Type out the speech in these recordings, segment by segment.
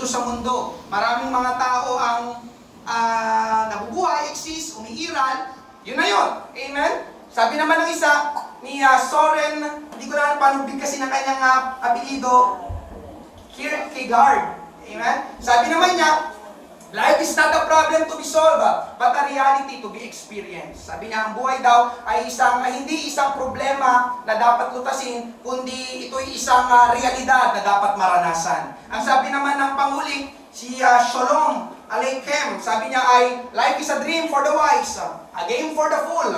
dito sa mundo. Maraming mga tao ang nabubuhay, exist, umiiral. Yun na yun. Amen? Sabi naman ng isa, ni Soren, hindi ko na paano bigkasin ang kanyang apelido, Kierkegaard. Amen? Sabi naman niya, life is not a problem to be solved, but a reality to be experienced. Sabi niya, ang buhay daw ay hindi isang problema na dapat lutasin, kundi ito'y isang realidad na dapat maranasan. Ang sabi naman ng panghuli, si Shalom Aleichem, sabi niya ay, life is a dream for the wise, a game for the fool,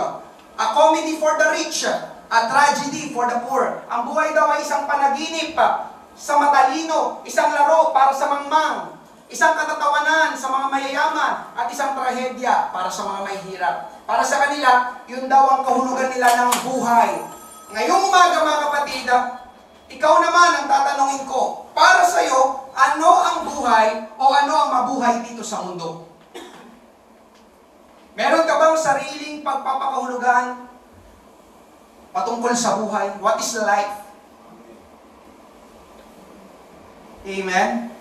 a comedy for the rich, a tragedy for the poor. Ang buhay daw ay isang panaginip sa matalino, isang laro para sa mangmang, isang katatawanan sa mga mayayaman, at isang trahedya para sa mga mahihirap. Para sa kanila, yun daw ang kahulugan nila ng buhay. Ngayong umaga mga kapatid, ikaw naman ang tatanungin ko, para sa iyo, ano ang buhay o ano ang mabuhay dito sa mundo? Meron ka bang sariling pagpapakahulugan patungkol sa buhay? What is life? Amen?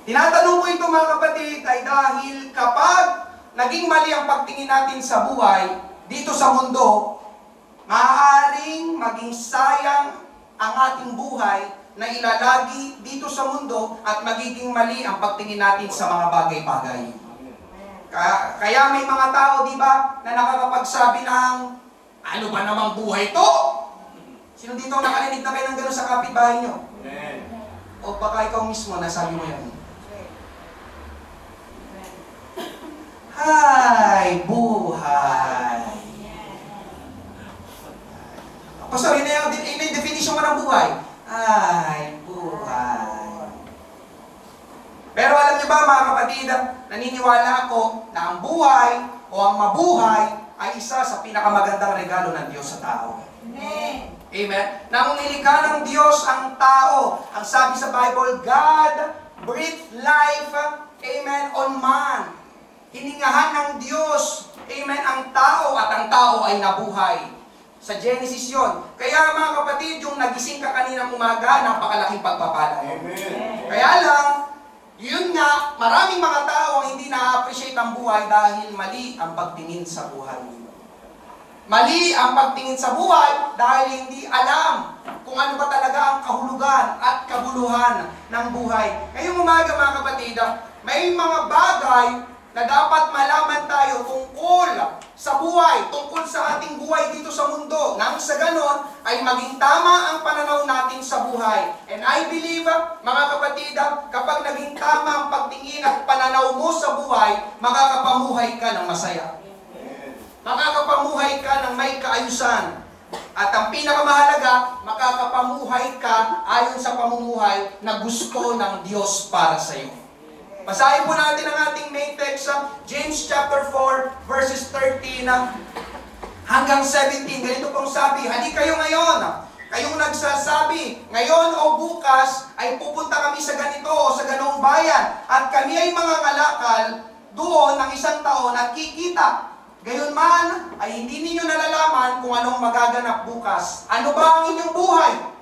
Tinatanong ko ito mga kapatid ay dahil kapag naging mali ang pagtingin natin sa buhay dito sa mundo, maaaring maging sayang ang ating buhay na ilalagi dito sa mundo at magiging mali ang pagtingin natin sa mga bagay-bagay. Kaya may mga tao, di ba, na nakakapagsabi ng, ano ba namang buhay to? Sino dito nakarinig na kayo ng gano'n sa kapitbahay nyo? O baka ikaw mismo nasabi mo yan? Hay, buhay. Pastor, yun na yung definition mo ng buhay. Ay, buhay. Pero alam niyo ba mga kapatid, naniniwala ako na ang buhay o ang mabuhay ay isa sa pinakamagandang regalo ng Diyos sa tao. Amen. Amen. Nang nilikha ng Diyos ang tao, ang sabi sa Bible, God breathed life, amen, on man. Hiningahan ng Diyos, amen, ang tao at ang tao ay nabuhay. Sa Genesis yon. Kaya mga kapatid, yung nagising ka kaninang umaga, napakalaking pagpapala. Amen. Kaya lang, yun nga, maraming mga tao ang hindi na-appreciate ang buhay dahil mali ang pagtingin sa buhay. Mali ang pagtingin sa buhay dahil hindi alam kung ano ba talaga ang kahulugan at kabuluhan ng buhay. Ngayong umaga mga kapatid, may mga bagay na dapat malaman tayo tungkol sa buhay, tungkol sa ating buhay dito sa mundo. Nang sa ganon ay maging tama ang pananaw natin sa buhay. And I believe, mga kapatid, kapag naging tama ang pagtingin at pananaw mo sa buhay, makakapamuhay ka ng masaya. Makakapamuhay ka ng may kaayusan. At ang pinakamahalaga, makakapamuhay ka ayon sa pamumuhay na gusto ng Diyos para sa iyo. Basahin po natin ang ating main text sa James chapter 4 verses 13 hanggang 17. Ganito pong sabi, "Hali kayo ngayon, kayong nagsasabi, ngayon o bukas ay pupunta kami sa ganito o sa ganong bayan at kami ay mga ngalakal doon ng isang taon at kikita. Gayon man ay hindi ninyo nalalaman kung anong magaganap bukas. Ano ba ang inyong buhay?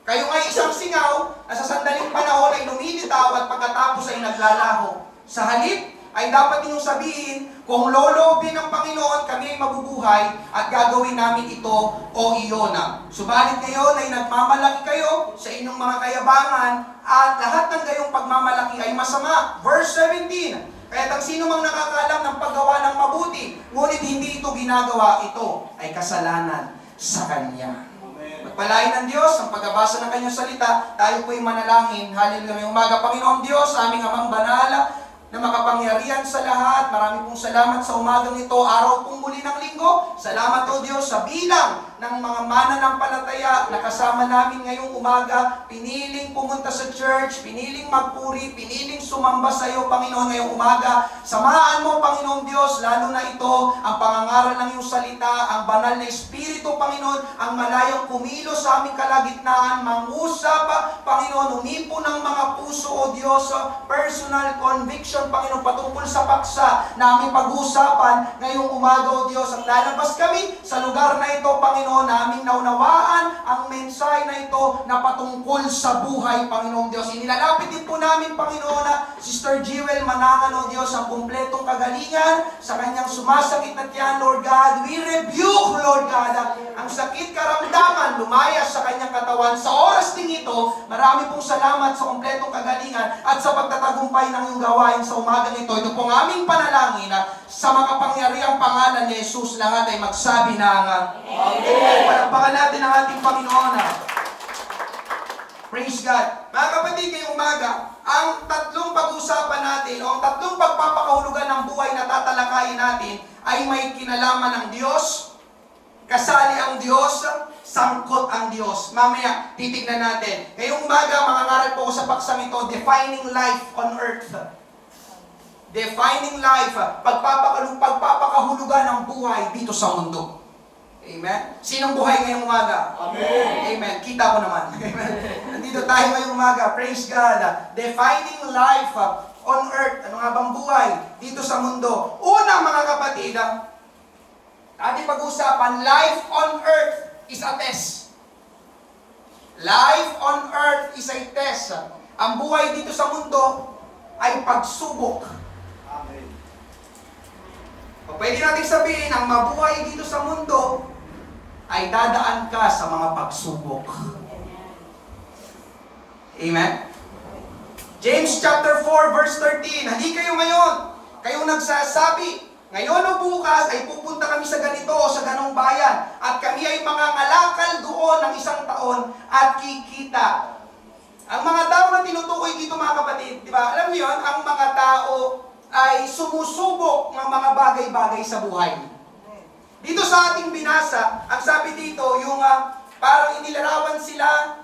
Kayo ay isang singaw na sa sandaling panahon ay lumilitaw at pagkatapos ay naglalaho. Sa halip ay dapat ninyong sabihin, kung loloobin ng Panginoon, kami ay mabubuhay at gagawin namin ito o iyon. Subalit ngayon ay nagmamalaki kayo sa inyong mga kayabangan at lahat ng gayong pagmamalaki ay masama." Verse 17, "Kaya't ang sino mang nakakaalam ng paggawa ng mabuti, ngunit hindi ito ginagawa, ito ay kasalanan sa Kanya." Pagpalain ng Diyos ang pagbabasa ng Kanyang salita, tayo po'y manalangin. Hallelujah. Umaga, Panginoong Diyos, aming amang banal na makapangyarihan sa lahat. Marami pong salamat sa umagang ito, araw pong muli ng linggo. Salamat o Diyos sa bilang ng mga mananampalataya na kasama namin ngayong umaga. Piniling pumunta sa church, piniling magpuri, piniling sumamba sa iyo, Panginoon, ngayong umaga. Samahan mo, Panginoong Diyos, lalo na ito, ang pangangaral ng iyong salita, ang banal na Espiritu, Panginoon, ang malayang kumilos sa aming kalagitnaan, mangusap, Panginoon, umipo ng mga puso, o O Diyos, personal conviction, Panginoon, patungkol sa paksa na aming pag-uusapan ngayong umaga, O Diyos. At lalabas kami sa lugar na ito, Panginoon, na aming naunawaan ang mensahe na ito na patungkol sa buhay, Panginoon Diyos. Inilalapit din po namin, Panginoon, na Sister Jewel Manangan, O Diyos, ang kumpletong kagalingan sa kanyang sumasakit na tiyan, Lord God. We rebuke, Lord God, ang sakit karamdaman lumaya sa kanyang katawan. Sa oras ding ito, marami pong salamat sa kumpletong kagalingan at sa pagtatagumpay ng iyong gawain sa umagang ito. Ito pong aming panalangin na sa makapangyarihang pangalan ni Jesus, lahat ay magsabi ng Amen. Palakpakan natin ang ating Panginoon. Praise God. Mga kapatid, ngayong umaga, ang tatlong pag-usapan natin o ang tatlong pagpapakahulugan ng buhay na tatalakayin natin ay may kinalaman ng Diyos, kasali ang Diyos, sangkot ang Diyos. Mamaya, titignan natin. Ngayong umaga, mangangaral po ko sa paksang ito, Defining Life on Earth. Defining life, pagpapakahulugan ng buhay dito sa mundo. Amen? Sinong buhay ngayong umaga? Amen. Amen. Kita ko naman. Amen. Nandito tayo ngayong umaga. Praise God. Defining life on earth. Ano nga bang buhay dito sa mundo? Una, mga kapatid, ating pag-usapan, life on earth is a test. Life on earth is a test. Ang buhay dito sa mundo ay pagsubok. Amen. O pwede natin sabihin, ang mabuhay dito sa mundo ay dadaan ka sa mga pagsubok. Amen? James chapter 4 verse 13, hindi kayo ngayon, kayong nagsasabi, ngayon o bukas ay pupunta kami sa ganito o sa ganong bayan at kami ay mangangalakal doon ng 1 taon at kikita. Ang mga tao na tinutukoy dito, mga kapatid, di ba? Alam niyo yun, ang mga tao ay sumusubok ng mga bagay-bagay sa buhay. Dito sa ating binasa, ang sabi dito, yung parang inilarawan sila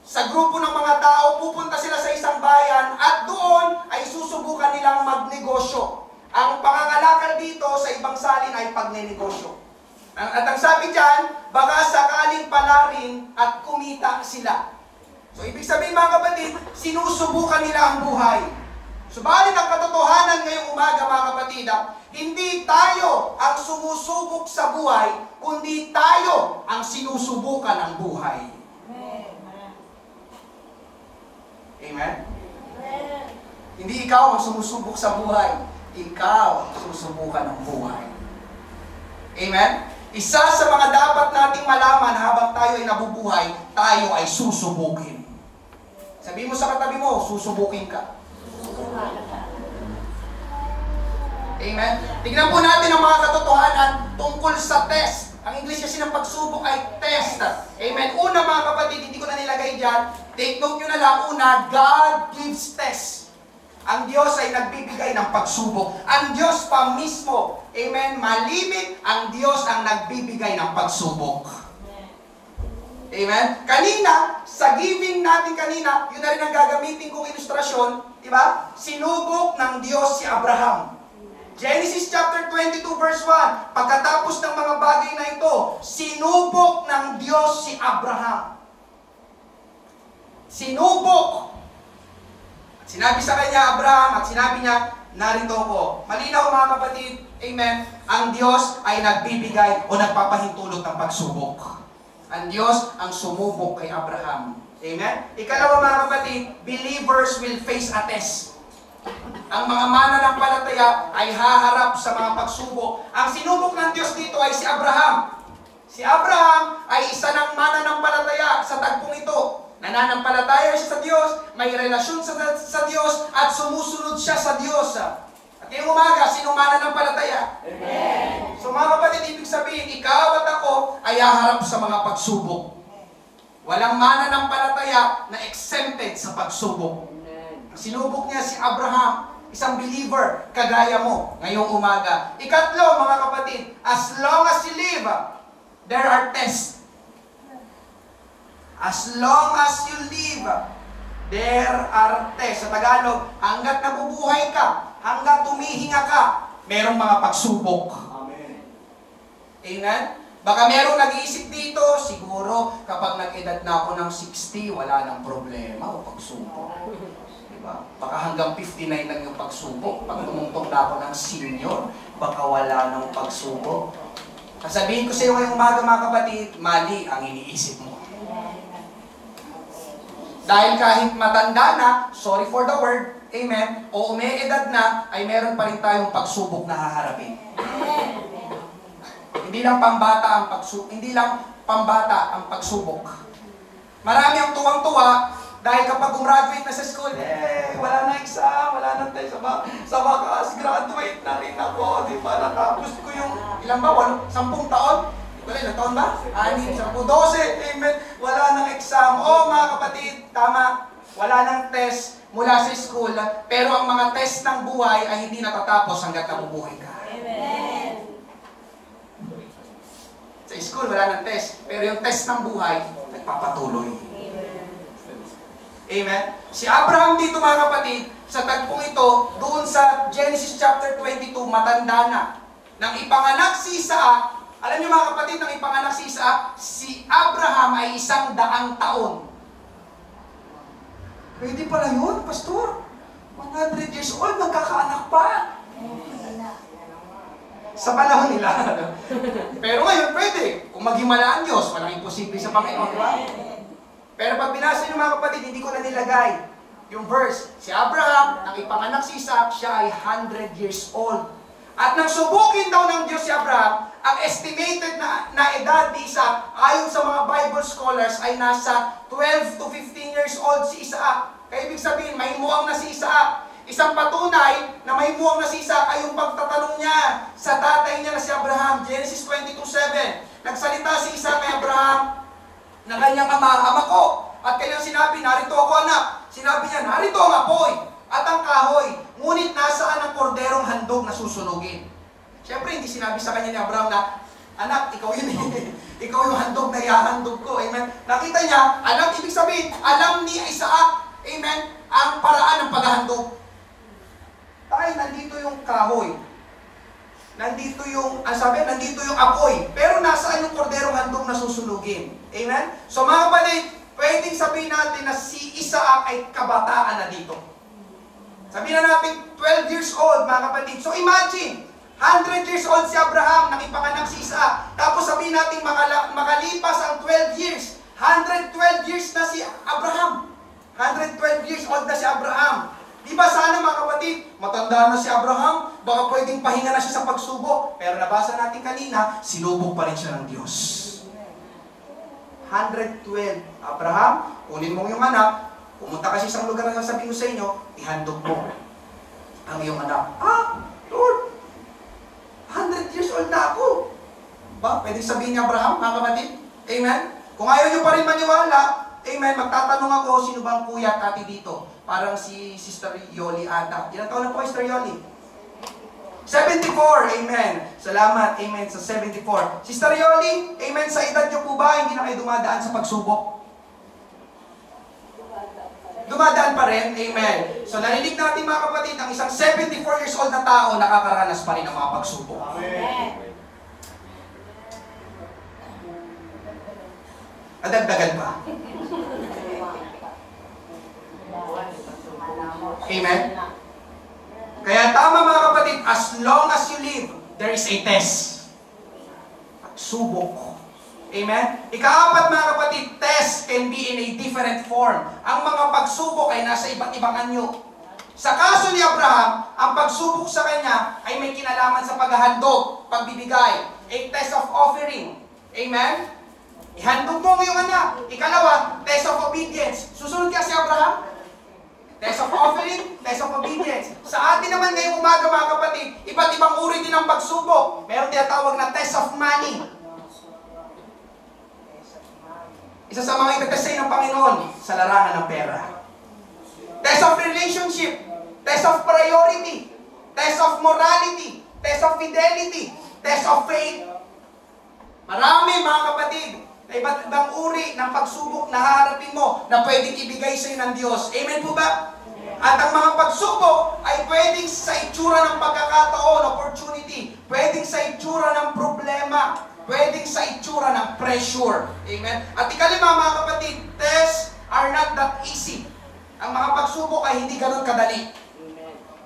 sa grupo ng mga tao, pupunta sila sa isang bayan at doon ay susubukan nilang magnegosyo. Ang pangangalakal dito sa ibang salin ay pagnenegosyo. At ang sabi dyan, baka sakaling palarin at kumita sila. So ibig sabihin, mga kapatid, sinusubukan nila ang buhay. Subalit ang katotohanan ngayong umaga, mga kapatid, hindi tayo ang sumusubok sa buhay, kundi tayo ang sinusubukan ng buhay. Amen? Hindi ikaw ang sumusubok sa buhay, ikaw ang susubukan ng buhay. Amen? Isa sa mga dapat nating malaman habang tayo ay nabubuhay, tayo ay susubukin. Sabi mo sa katabi mo, susubukin ka. Amen? Tignan po natin ang mga katotohanan tungkol sa test. Ang English kasi ng pagsubok ay test. Amen? Una, mga kapatid, hindi ko na nilagay dyan. Take note nyo na lang. Una, God gives test. Ang Diyos ay nagbibigay ng pagsubok. Ang Diyos pa mismo, amen, malimit, ang Diyos ang nagbibigay ng pagsubok. Amen? Kanina, sa giving natin kanina, yun na rin ang gagamitin kong ilustrasyon, di ba? Sinubok ng Diyos si Abraham. Genesis chapter 22 verse 1, pagkatapos ng mga bagay na ito, sinubok ng Diyos si Abraham. Sinubok. At sinabi sa kanya, Abraham, at sinabi niya, narito ko. Malinaw, mga kapatid, amen, ang Diyos ay nagbibigay o nagpapahintulot ng pagsubok. Ang Diyos ang sumubok kay Abraham. Amen? Ikalawa, mga kapatid, believers will face a test. Ang mga mananampalataya ay haharap sa mga pagsubok. Ang sinubok ng Diyos dito ay si Abraham. Si Abraham ay isa ng mananampalataya sa tagpong ito. Nananampalataya siya sa Diyos, may relasyon sa Diyos, at sumusunod siya sa Diyos. At ngayong umaga, sino mananampalataya? Amen. So mga kapatid, ibig sabihin, ikaw at ako ay haharap sa mga pagsubok. Walang mananampalataya na exempted sa pagsubok. Sinubok niya si Abraham, isang believer, kagaya mo, ngayong umaga. Ikatlo, mga kapatid, as long as you live, there are tests. As long as you live, there are tests. Sa Tagalog, hanggat nabubuhay ka, hanggat tumihinga ka, merong mga pagsubok. Amen. Amen? Baka merong nag-iisip dito, siguro kapag nag-edad na ako ng 60, wala nang problema o pagsubok. Diba? Baka hanggang 59 lang yung pagsubok. Pag tumungtong na ako ng senior, baka wala nang pagsubok. Sasabihin ko sa iyo ngayong umaga mga kapatid, mali ang iniisip mo. Dahil kahit matanda na, sorry for the word, amen, o umeedad na, ay meron pa rin tayong pagsubok na haharapin. Hindi lang pambata ang pagsubok. Marami ang tuwang-tuwa dahil kapag gumraduate na sa school, wala na exam, wala na test, sa wakas, graduate na rin ako, di ba? Nakapos ko yung, ilan ba? 10 taon? Wala, ilang taon ba? 6, 10, 12, amen. Wala nang exam. Mga kapatid, tama, wala nang test mula sa school, pero ang mga test ng buhay ay hindi natatapos hanggat nabubuhay ka. Amen. Sa school, wala nang test, pero yung test ng buhay, nagpapatuloy. Amen? Si Abraham dito mga kapatid, sa tagpong ito, doon sa Genesis chapter 22, matanda na. Nang ipanganak si Isaac, alam niyo mga kapatid, nang ipanganak si Isaac, si Abraham ay 100 taon. Pwede pala yun, Pastor. 100 years old, magkakaanak pa. Sa panahon nila. Pero ngayon, pwede. Kung maghimala ang Diyos, walang imposible sa Panginoon. Pero pag binasa niyo mga kapatid, hindi ko na nilagay yung verse. Si Abraham, nang ipanganak si Isaac, siya ay 100 years old. At nang subukin daw ng Diyos si Abraham, ang estimated na edad ni Isaac, ayon sa mga Bible scholars, ay nasa 12 to 15 years old si Isaac. Kaya ibig sabihin, may muwang na si Isaac. Isang patunay na may muwang na si Isaac ay yung pagtatanong niya sa tatay niya na si Abraham. Genesis 22:7. Nagsalita si Isaac kay Abraham, na kanyang ama ko. At kanyang sinabi, narito ako anak. Sinabi niya, narito ang apoy at ang kahoy. Ngunit nasaan ang korderong handog na susunugin? Siyempre, hindi sinabi sa kanya ni Abraham na, anak, ikaw yun ikaw yung handog na ihahandog ko. Amen. Nakita niya, alam, ibig sabihin, alam ni Isaac, amen, ang paraan ng paghahandog. Ay, nandito yung kahoy. Nandito yung, nandito yung apoy. Pero nasaan yung korderong handog na susunugin? Amen? So mga kapatid, pwedeng sabihin natin na si Isaac ay kabataan na dito. Sabihin na natin, 12 years old, mga kapatid. So imagine, 100 years old si Abraham, nang ipanganak si Isaac. Tapos sabihin natin, makalipas ang 12 years. 112 years na si Abraham. 112 years old na si Abraham. Di ba sana mga kapatid, matanda na si Abraham, baka pwedeng pahinga na siya sa pagsubok. Pero nabasa natin kanina, sinubok pa rin siya ng Diyos. 112. Abraham, kunin mo yung anak, pumunta kasi sa isang lugar na sabihin ko sa inyo, ihandog mo ang iyong anak. Lord, 100 years old na ako. Ba, pwedeng sabihin ni Abraham, mga kapatid? Amen? Kung ayaw nyo pa rin maniwala, amen, magtatanong ako, sino bang kuya at ate dito? Parang si Sister Yoli ata. Ilang taon na po, Sister Yoli? 74, amen. Salamat, amen, sa 74. Sister Yoli, amen, sa edad nyo po ba, hindi na kayo dumadaan sa pagsubok? Dumadaan pa rin, amen. So narinig natin mga kapatid, ang isang 74 years old na tao, nakakaranas pa rin ng mga pagsubok. Amen. Adagdagan pa. Amen? Kaya tama mga kapatid, as long as you live, there is a test. Subok. Amen? Ika-4 mga kapatid, test can be in a different form. Ang mga pagsubok ay nasa iba't ibang anyo. Sa kaso ni Abraham, ang pagsubok sa kanya ay may kinalaman sa paghahandog, pagbibigay, a test of offering. Amen? Ihandog mo ngayong anak. Ikalawa, test of obedience. Susunod ka si Abraham? Test of offering, test of obedience. Sa atin naman ngayong umaga mga kapatid, iba't ibang uri din ng pagsubok. Meron tinatawag na test of money. Isa sa mga itatest ng Panginoon sa larangan ng pera. Test of relationship, test of priority, test of morality, test of fidelity, test of faith. Marami mga kapatid, na iba't ibang uri ng pagsubok na haharapin mo na pwedeng ibigay sa iyo ng Diyos. Amen po ba? At ang mga pagsubok ay pwedeng sa itsura ng pagkakataon, opportunity, pwedeng sa itsura ng problema, pwedeng sa itsura ng pressure. Amen? At ikalima mga kapatid, tests are not that easy. ang mga pagsubok ay hindi ganun kadali.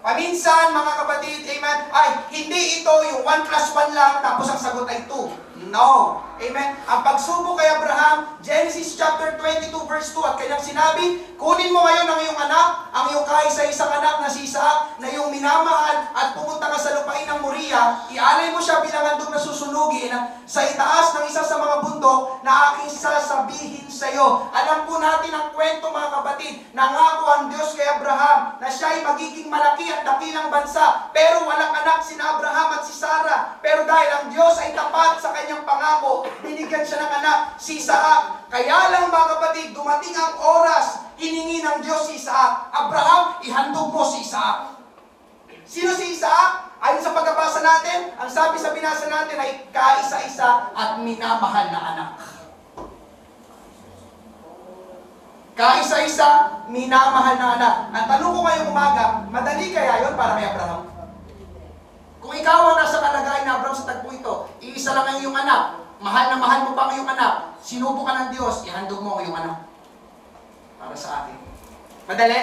Paminsan, mga kapatid, amen, ay hindi ito yung 1 plus 1 lang, tapos ang sagot ay 2. No. Amen. Ang pagsubok kay Abraham, Genesis chapter 22 verse 2, at kanyang sinabi, kunin mo ngayon ang iyong anak, ang iyong kaisa-isang anak na si Isaac, na iyong minamahal, at pumunta ka sa lupain ng Moriah, ialay mo siya bilang handog na susunugin sa itaas ng isa sa mga bundok na aking sasabihin sa iyo. Alam po natin ang kwento, mga kapatid, nangako ang Diyos kay Abraham na siya ay magiging malaki at dakilang bansa, pero walang anak sina Abraham at si Sarah. Pero dahil ang Diyos ay tapat sa kanyang pangako, binigyan siya ng anak, si Isaac. Kaya lang, mga kapatid, dumating ang oras, hiningi ng Diyos si Isaac. Abraham, ihandog mo si Isaac. Sino si Isaac? Ayon sa pagkabasa natin, ang sabi sa binasa natin ay kaisa-isa at minamahal na anak. Kaisa-isa, minamahal na anak. Ang tanong ko ngayong umaga, madali kaya yon para kay Abraham? Kung ikaw ang nasa kalagayan na Abraham sa tagpo ito, iisa lang ang iyong anak, mahal na mahal mo pa ang iyong anak, sinubo ka ng Diyos, ihandog mo ang iyong anak. Para sa akin. Madali?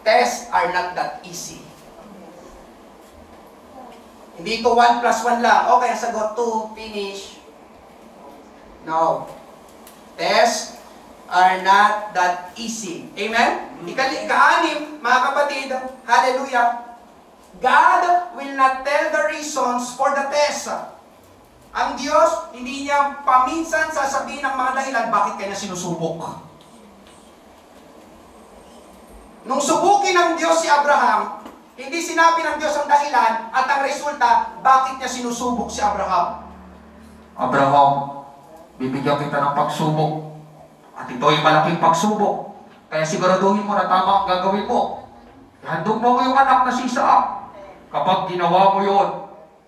Tests are not that easy. Hindi ito 1 plus 1 lang. Okay, ang sagot 2, finish. No. Tests are not that easy. Amen? Ika-anim, mga kapatid, hallelujah, God will not tell the reasons for the test. Ang Diyos, hindi niya paminsan sasabihin ng mga dahilan bakit kanya sinusubok. Nung subukin ng Diyos si Abraham, hindi sinabi ng Diyos ang dahilan at ang resulta, bakit niya sinusubok si Abraham. Abraham, bibigyan kita ng pagsubok. At ito ay malaking pagsubok. Kaya siguraduhin mo na tama ang gagawin mo. Ihandog mo yung anak na si Isaac. Kapag ginawa mo yun,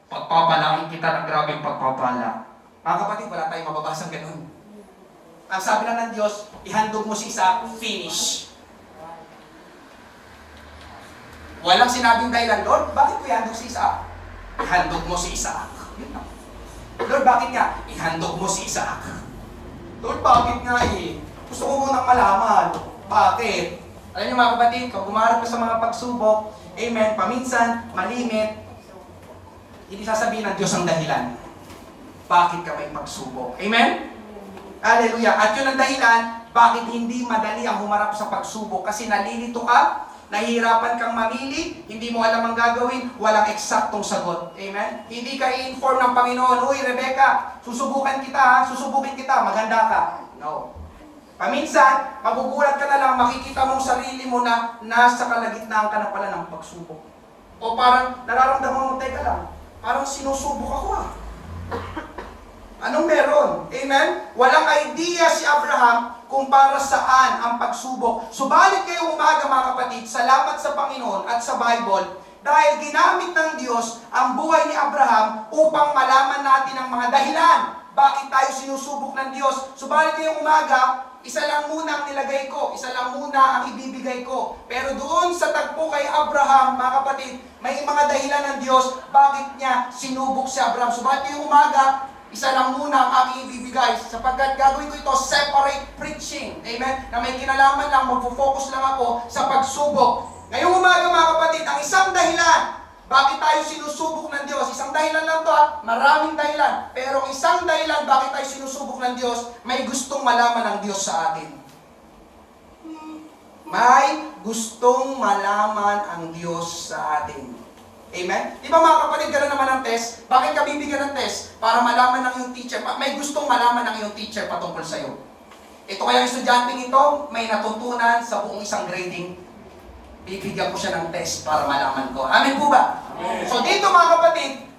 pagpapalain kita ng grabeng pagpapala. Mga kapatid, wala tayong mababasang ganun. Ang sabi lang ng Diyos, ihandog mo si Isaac, finish. Walang sinabing dahilan, Lord, bakit ko ihandog si Isaac? Ihandog mo si Isaac. Lord, bakit nga? Ihandog mo si Isaac. Lord, bakit nga eh? Gusto ko munang malaman. Bakit? Alam niyo, mga kapatid, kung gumarap ka sa mga pagsubok, amen, paminsan, malimit, hindi sasabihin ng Diyos ang dahilan. Bakit ka may pagsubok? Amen? Hallelujah. At yun ang dahilan, bakit hindi madali ang humarap sa pagsubok? Kasi nalilito ka, nahihirapan kang mamili, hindi mo alam ang gagawin, walang eksaktong sagot. Amen? Hindi ka i-inform ng Panginoon, uy, Rebecca, susubukan kita ha, susubukin kita, maganda ka. No. Paminsan, magugulat ka na lang, makikita mong sarili mo na nasa kalagitnaan ka na pala ng pagsubok. O parang nararamdaman mo, teka lang, parang sinusubok ako ah. Anong meron? Amen? Walang idea si Abraham kung para saan ang pagsubok. Subalit ngayong umaga, mga kapatid, salamat sa Panginoon at sa Bible, dahil ginamit ng Diyos ang buhay ni Abraham upang malaman natin ang mga dahilan bakit tayo sinusubok ng Diyos. Subalit ngayong umaga, isa lang muna ang nilagay ko, isa lang muna ang ibibigay ko. Pero doon sa tagpo kay Abraham, mga kapatid, may mga dahilan ng Diyos bakit niya sinubok si Abraham. Subalit ngayong umaga, isa lang muna ang aking ibibigay sapagkat gagawin ko ito separate preaching. Amen? Na may kinalaman lang, magpo-focus lang ako sa pagsubok. Ngayong umaga, mga kapatid, ang isang dahilan bakit tayo sinusubok ng Diyos, isang dahilan lang to ha, maraming dahilan. Pero isang dahilan bakit tayo sinusubok ng Diyos, may gustong malaman ng Diyos sa atin. May gustong malaman ang Diyos sa atin. Amen? Di ba, mga kapatid, gano'n naman ang test? Bakit ka bibigyan ng test? Para malaman ng iyong teacher. May gustong malaman ng iyong teacher patungkol sa iyo. Ito kaya yung estudyanteng ito, may natutunan sa buong isang grading. Bibigyan ko siya ng test para malaman ko. Amen po ba? Amen. So dito, mga kapatid,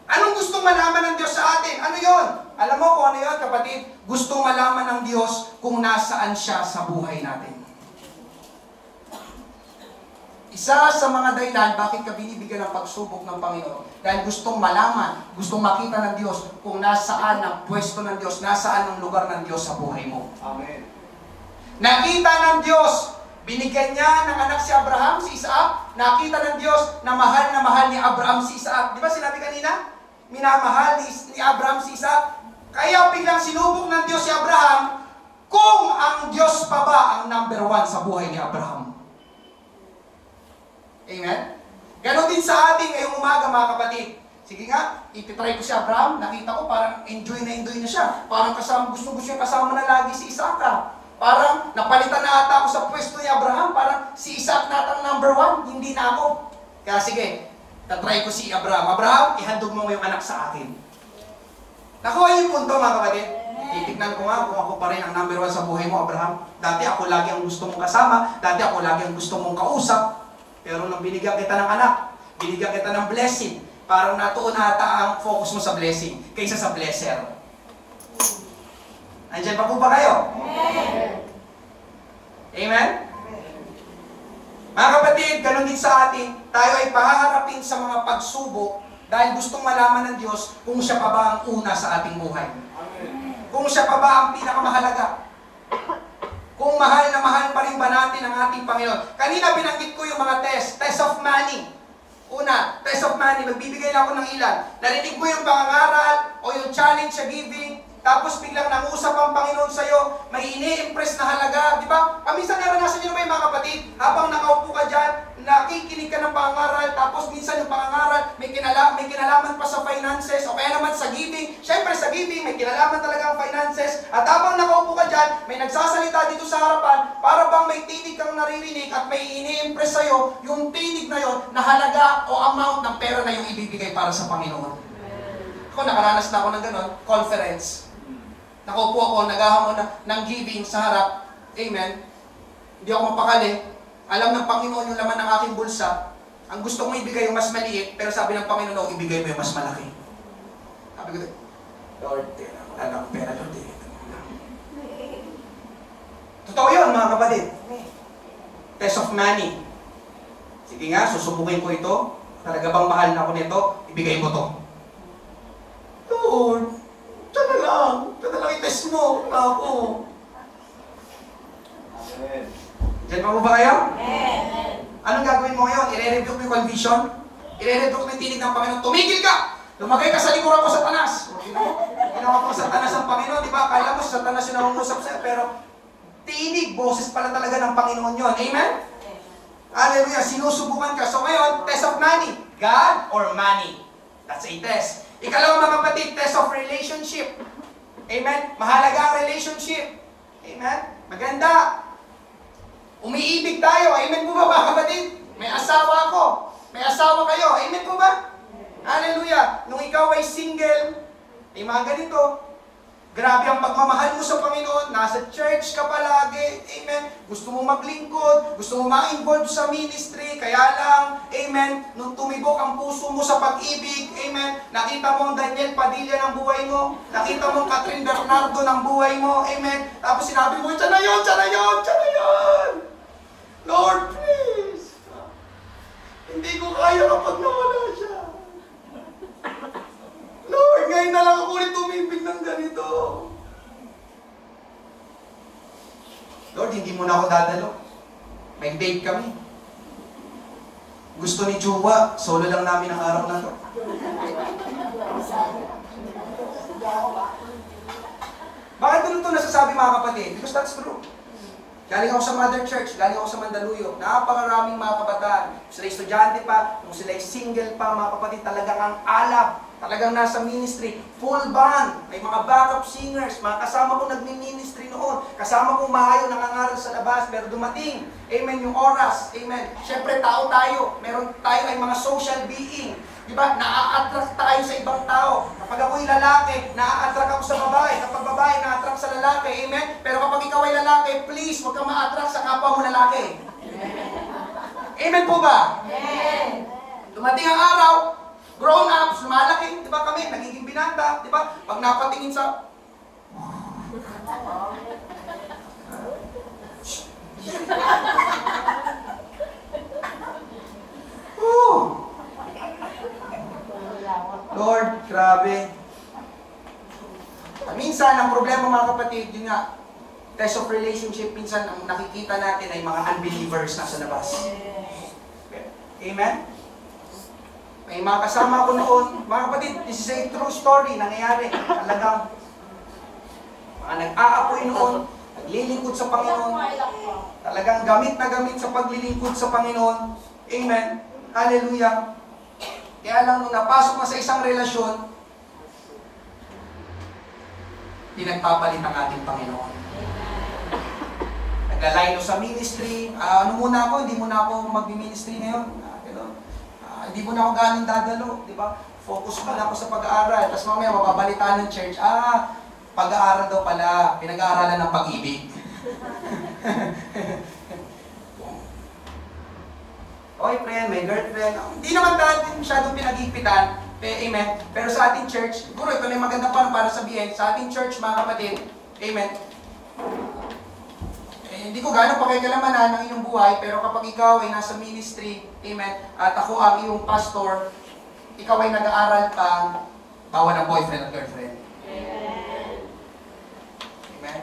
anong gustong malaman ng Diyos sa atin? Ano yon? Alam mo kung ano yon, kapatid? Gustong malaman ng Diyos kung nasaan siya sa buhay natin. Isa sa mga dahilan bakit ka binibigyan ng pagsubok ng Panginoon. Dahil gustong malaman, gustong makita ng Diyos kung nasaan ang pwesto ng Diyos, nasaan ang lugar ng Diyos sa buhay mo. Amen. Nakita ng Diyos, binigyan niya ng anak si Abraham, si Isaac. Nakita ng Diyos na mahal ni Abraham si Isaac. Di ba sinabi kanina? Minamahal ni Abraham si Isaac. Kaya biglang sinubok ng Diyos si Abraham Kung ang Diyos pa ba ang number 1 sa buhay ni Abraham. Amen? Ganon din sa ating ngayong umaga, mga kapatid. Sige nga, ititry ko si Abraham. Nakita ko parang enjoy na siya. Parang gusto yung kasama na lagi si Isaka. Parang napalitan na ata ako sa pwesto ni Abraham. Parang si Isaac na atang number 1, hindi na ako. Kaya sige, tatry ko si Abraham. Abraham, ihandog mo yung anak sa akin. Nakuha yung punto, mga kapatid. Titignan ko nga kung ako pa rin ang number 1 sa buhay mo, Abraham. Dati ako lagi ang gusto mong kasama. Dati ako lagi ang gusto mong kausap. Pero nang binigyan kita ng anak, binigyan kita ng blessing, parang natuon ata ang focus mo sa blessing kaysa sa blesser. Andiyan pa po ba kayo? Amen? Mga kapatid, ganun din sa atin, tayo ay pahaharapin sa mga pagsubok dahil gustong malaman ng Diyos kung siya pa ba ang una sa ating buhay. Kung siya pa ba ang pinakamahalaga. Kung mahal na mahal pa rin ba natin ang ating Panginoon. Kanina binanggit ko yung mga test of money. Una, test of money, magbibigay lang ako ng ilan. Narinig mo yung pangangaral o yung challenge sa giving, tapos biglang nangusap ang Panginoon sa'yo, may ini-impress na halaga, di ba? Paminsan naranasan nyo naman yung mga kapatid, habang nakaupo ka dyan, nakikinig ka ng pangangaral, tapos minsan yung pangangaral, may kinalaman pa sa finances, o kaya naman sa giving. Siyempre sa giving, may kinalaman talaga ang finances, at habang nakaupo ka dyan, may nagsasalita dito sa harapan, para bang may tinig kang naririnig at may ini-impress sa'yo, yung tinig na yon na halaga o amount ng pera na yung ibibigay para sa Panginoon. Ako, nakaranas na ako ng ganon, conference. Nakaupo ako, naghahamon ng giving sa harap. Amen. Hindi ako mapakali. Alam ng Panginoon yung laman ng aking bulsa. Ang gusto kong ibigay yung mas maliit, pero sabi ng Panginoon, ibigay mo yung mas malaki. Sabi ko, Lord, wala na akong pera, Lord. Totoo yun, mga kapatid. Test of money. Sige nga, susubukin ko ito. Talaga bang mahal na ako nito? Ibigay mo to. Lord, Diyan na lang i-test mo na ako. Amen. Diyan pa mo ba kayo? Amen. Anong gagawin mo ngayon? I-re-rebuke mo yung conviction? I-re-rebuke mo yung tinig ng Panginoon? Tumigil ka! Lumagay ka sa likuran ko, Satanas! Ginawa ko Satanas ang Panginoon, di ba? Akala mo Satanas yung nangungusap sa'yo, pero tinig, boses pala talaga ng Panginoon yun. Amen? Hallelujah! Sinusubukan ka. So ngayon, test of money. God or money? That's a test. Ikalawa, mga kapatid, test of relationship. Amen? Mahalaga ang relationship. Amen? Maganda. Umiibig tayo. Amen po ba, mga kapatid? May asawa ako. May asawa kayo. Amen po ba? Hallelujah. Nung ikaw ay single, ay mga ganito. Grabe ang pagmamahal mo sa Panginoon. Nasa church ka palagi. Amen. Gusto mo maglingkod. Gusto mo ma-involve sa ministry. Kaya lang, amen, nung tumibok ang puso mo sa pag-ibig, amen, nakita mo ang Daniel Padilla ng buhay mo. Nakita mo ang Catherine Bernardo ng buhay mo. Amen. Tapos sinabi mo, tiyan na yun, tiyan na yun, tiyan na yun. Lord, please. Hindi ko kaya kapag nawala siya. Lord, ngayon na lang ako ulit tumibig ng ganito. Lord, hindi mo na ako dadalo. May date kami. Gusto ni Juba, solo lang namin ang araw na to. Bakit ganun ito nasasabi, mga kapatid? Because that's true. Galing ako sa Mother Church, galing ako sa Mandaluyong. Napakaraming mga kabataan. Kung sila estudyante pa, kung sila single pa, mga kapatid, talagang ang alab. Talagang nasa ministry, full band, may mga backup singers, mga kasama kong nagmi-ministry noon, kasama kong mahayo nangangaral sa labas, pero dumating, amen, yung oras, amen. Siyempre, tao tayo, meron tayo ay mga social being, di ba? Na-attract tayo sa ibang tao. Kapag ako'y lalaki, na-attract ako sa babae. Kapag babae, na-attract sa lalaki, amen. Pero kapag ikaw ay lalaki, please, huwag kang ma-attract sa kapwa mo lalaki. Amen po ba? Amen. Dumating ang araw, grown-ups, lumalaki, di ba kami, nagiging binata, di ba? Pag napatingin sa... Lord, grabe. Minsan, ang problema, mga kapatid, yun nga, test of relationship, minsan, ang nakikita natin ay mga unbelievers na sa labas. Amen? May mga kasama ko noon, mga kapatid, this is a true story, nangyayari. Talagang, mga nag-aapoy noon, Naglilingkod sa Panginoon. Talagang gamit na gamit sa paglilingkod sa Panginoon. Amen. Hallelujah. Kaya lang nung napasok na sa isang relasyon, pinagpapalit ang ating Panginoon. Naglalaylo sa ministry. Ano muna ako, hindi muna ako mag-ministry ngayon. Hindi muna ako ganun dadalo. Di ba? Focus muna ako sa pag-aaral. Tapos mamaya mapabalitaan ng church. Pag-aaral daw pala. Pinag-aaralan ng pag-ibig. Boyfriend, may girlfriend. Hindi naman dahil masyadong pinag-ipitan. Amen. Pero sa ating church, siguro ito na yung maganda para sabihin, sa ating church, mga kapatid, amen, hindi ko gano'ng pakikalamanan ng iyong buhay, pero kapag ikaw ay nasa ministry, amen, at ako ang iyong pastor, ikaw ay nag-aaral pang bawa ng boyfriend at girlfriend. Amen. Amen.